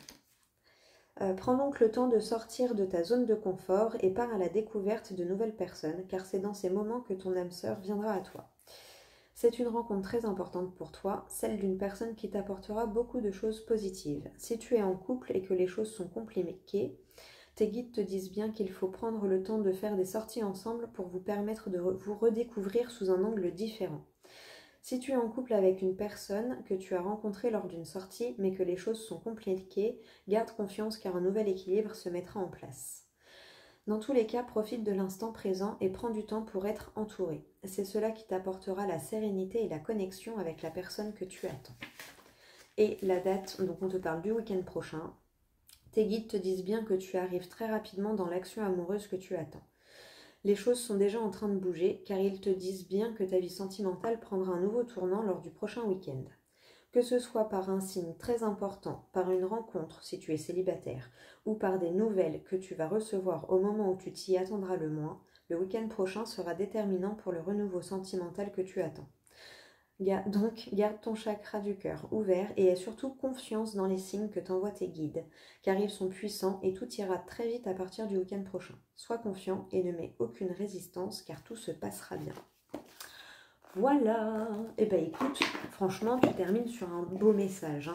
Prends donc le temps de sortir de ta zone de confort et pars à la découverte de nouvelles personnes, car c'est dans ces moments que ton âme sœur viendra à toi. C'est une rencontre très importante pour toi, celle d'une personne qui t'apportera beaucoup de choses positives. Si tu es en couple et que les choses sont compliquées, tes guides te disent bien qu'il faut prendre le temps de faire des sorties ensemble pour vous permettre de vous redécouvrir sous un angle différent. Si tu es en couple avec une personne que tu as rencontrée lors d'une sortie mais que les choses sont compliquées, garde confiance car un nouvel équilibre se mettra en place. Dans tous les cas, profite de l'instant présent et prends du temps pour être entouré. C'est cela qui t'apportera la sérénité et la connexion avec la personne que tu attends. Et la date, donc on te parle du week-end prochain. Tes guides te disent bien que tu arrives très rapidement dans l'action amoureuse que tu attends. Les choses sont déjà en train de bouger car ils te disent bien que ta vie sentimentale prendra un nouveau tournant lors du prochain week-end. Que ce soit par un signe très important, par une rencontre si tu es célibataire, ou par des nouvelles que tu vas recevoir au moment où tu t'y attendras le moins, le week-end prochain sera déterminant pour le renouveau sentimental que tu attends. Donc, garde ton chakra du cœur ouvert et aie surtout confiance dans les signes que t'envoient tes guides, car ils sont puissants et tout ira très vite à partir du week-end prochain. Sois confiant et ne mets aucune résistance, car tout se passera bien. Voilà. Et ben écoute, franchement, tu termines sur un beau message.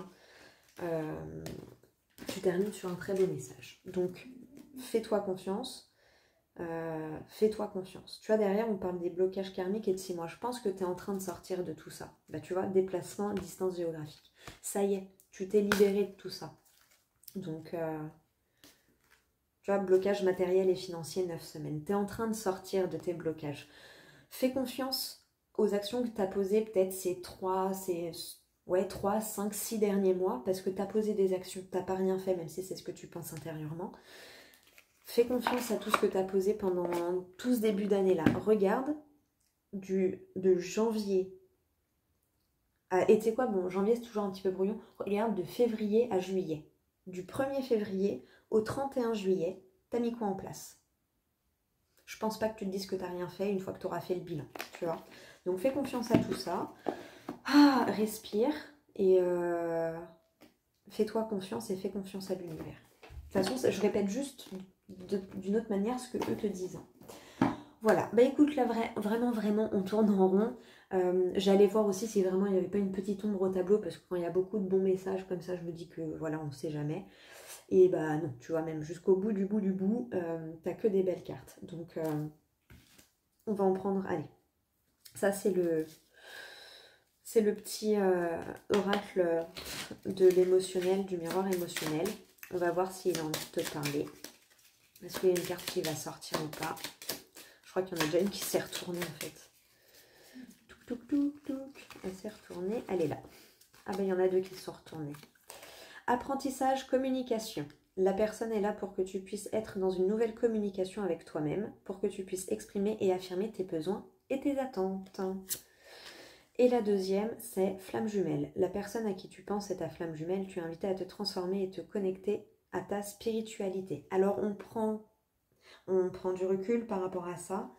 Tu termines sur un très beau message. Donc, fais-toi confiance. Fais-toi confiance. Tu vois, derrière, on parle des blocages karmiques et de 6 mois. Je pense que tu es en train de sortir de tout ça. Bah, tu vois, déplacement, distance géographique. Ça y est, tu t'es libéré de tout ça. Donc, tu vois, blocage matériel et financier, 9 semaines. Tu es en train de sortir de tes blocages. Fais confiance aux actions que tu as posées peut-être ces 3, 5, 6 derniers mois, parce que tu as posé des actions, tu n'as pas rien fait, même si c'est ce que tu penses intérieurement. Fais confiance à tout ce que tu as posé pendant tout ce début d'année-là. Regarde, de janvier et tu sais quoi, bon, janvier c'est toujours un petit peu brouillon. Regarde de février à juillet. Du 1er février au 31 juillet, t'as mis quoi en place? Je pense pas que tu te dises que t'as rien fait une fois que tu auras fait le bilan, tu vois. Donc fais confiance à tout ça. Respire et fais-toi confiance et fais confiance à l'univers. De toute façon, je répète juste d'une autre manière ce que eux te disent. Voilà, bah écoute, là vraiment, on tourne en rond. J'allais voir aussi si vraiment il n'y avait pas une petite ombre au tableau, parce que quand il y a beaucoup de bons messages comme ça, je me dis que voilà, on ne sait jamais. Et bah non, tu vois, même jusqu'au bout du bout, t'as que des belles cartes. Donc, on va en prendre, allez. Ça, c'est le petit oracle de l'émotionnel, du miroir émotionnel. On va voir s'il a envie de te parler. Est-ce qu'il y a une carte qui va sortir ou pas? Je crois qu'il y en a déjà une qui s'est retournée en fait. Touc, touc, touc, touc. Elle s'est retournée, elle est là. Ah ben il y en a deux qui se sont retournés. Apprentissage, communication. La personne est là pour que tu puisses être dans une nouvelle communication avec toi-même, pour que tu puisses exprimer et affirmer tes besoins et tes attentes. Et la deuxième, c'est flamme jumelle. La personne à qui tu penses est ta flamme jumelle, tu es invité à te transformer et te connecter à ta spiritualité. Alors on prend du recul par rapport à ça,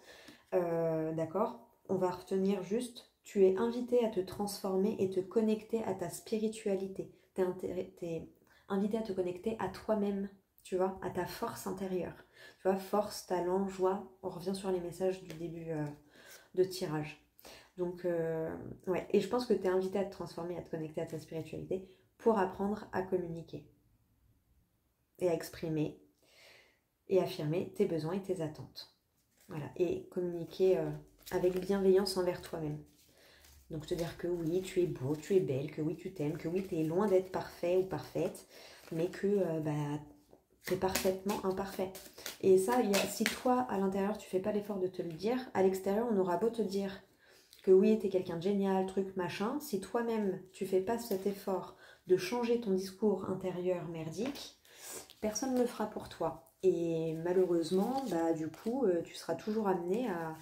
d'accord? On va retenir juste, tu es invité à te transformer et te connecter à ta spiritualité. T'es invité à te connecter à toi-même, tu vois, à ta force intérieure. Tu vois, force, talent, joie, on revient sur les messages du début de tirage. Donc, ouais, et je pense que tu es invité à te transformer, à te connecter à ta spiritualité pour apprendre à communiquer et à exprimer et affirmer tes besoins et tes attentes. Voilà, et communiquer avec bienveillance envers toi-même. Donc te dire que oui, tu es beau, tu es belle, que oui, tu t'aimes, que oui, tu es loin d'être parfait ou parfaite, mais que tu es parfaitement imparfait. Et ça, si toi, à l'intérieur, tu fais pas l'effort de te le dire, à l'extérieur, on aura beau te dire que oui, tu es quelqu'un de génial, truc, machin, si toi-même, tu fais pas cet effort de changer ton discours intérieur merdique, personne ne le fera pour toi. Et malheureusement, du coup, tu seras toujours amené à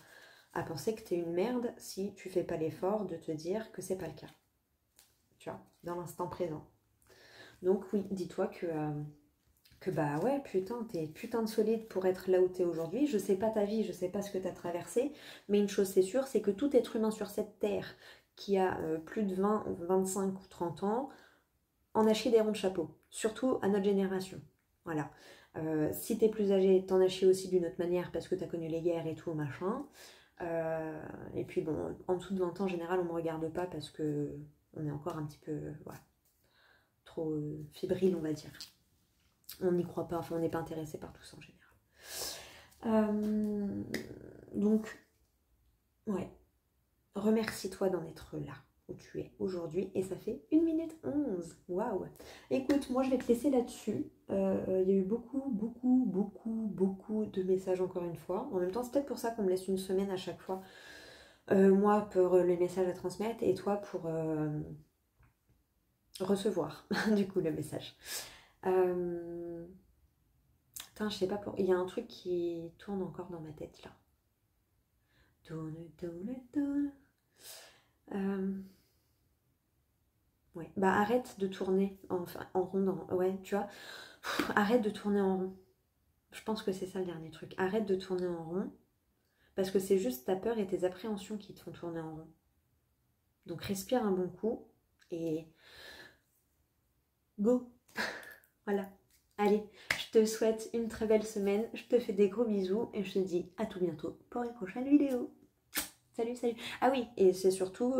penser que tu es une merde si tu fais pas l'effort de te dire que c'est pas le cas. Tu vois, dans l'instant présent. Donc oui, dis-toi que bah ouais, putain, t'es putain de solide pour être là où t'es aujourd'hui. Je sais pas ta vie, je sais pas ce que t'as traversé, mais une chose c'est sûre, c'est que tout être humain sur cette terre qui a plus de 20, 25 ou 30 ans en a chié des ronds de chapeau. Surtout à notre génération. Voilà. Si t'es plus âgé, t'en as chié aussi d'une autre manière parce que t'as connu les guerres et tout, machin. Et puis bon, en dessous de 20 ans, en général, on me regarde pas parce que on est encore un petit peu voilà, trop fébrile, on va dire. On n'y croit pas, enfin on n'est pas intéressé par tout ça en général. Donc, ouais, remercie-toi d'en être là où tu es aujourd'hui et ça fait 1 minute 11. Waouh! Écoute, moi je vais te laisser là-dessus. Il y a eu beaucoup de messages encore une fois. En même temps, c'est peut-être pour ça qu'on me laisse une semaine à chaque fois. Moi pour les messages à transmettre et toi pour recevoir du coup le message. Putain, je sais pas pour. Il y a un truc qui tourne encore dans ma tête là. Tourne. Ouais. Bah arrête de tourner en rond. Ouais, tu vois. Arrête de tourner en rond. Je pense que c'est ça le dernier truc. Arrête de tourner en rond. Parce que c'est juste ta peur et tes appréhensions qui te font tourner en rond. Donc respire un bon coup et go. Voilà. Allez, je te souhaite une très belle semaine. Je te fais des gros bisous et je te dis à tout bientôt pour une prochaine vidéo. Salut. Ah oui, et c'est surtout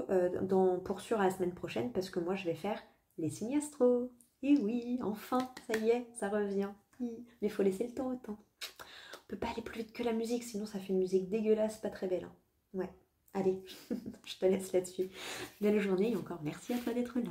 pour sûr la semaine prochaine parce que moi je vais faire les signes astro. Et oui, enfin, ça y est, ça revient. Mais il faut laisser le temps au temps. On peut pas aller plus vite que la musique, sinon ça fait une musique dégueulasse, pas très belle. Hein. Ouais, allez, je te laisse là-dessus. Belle journée et encore merci à toi d'être là.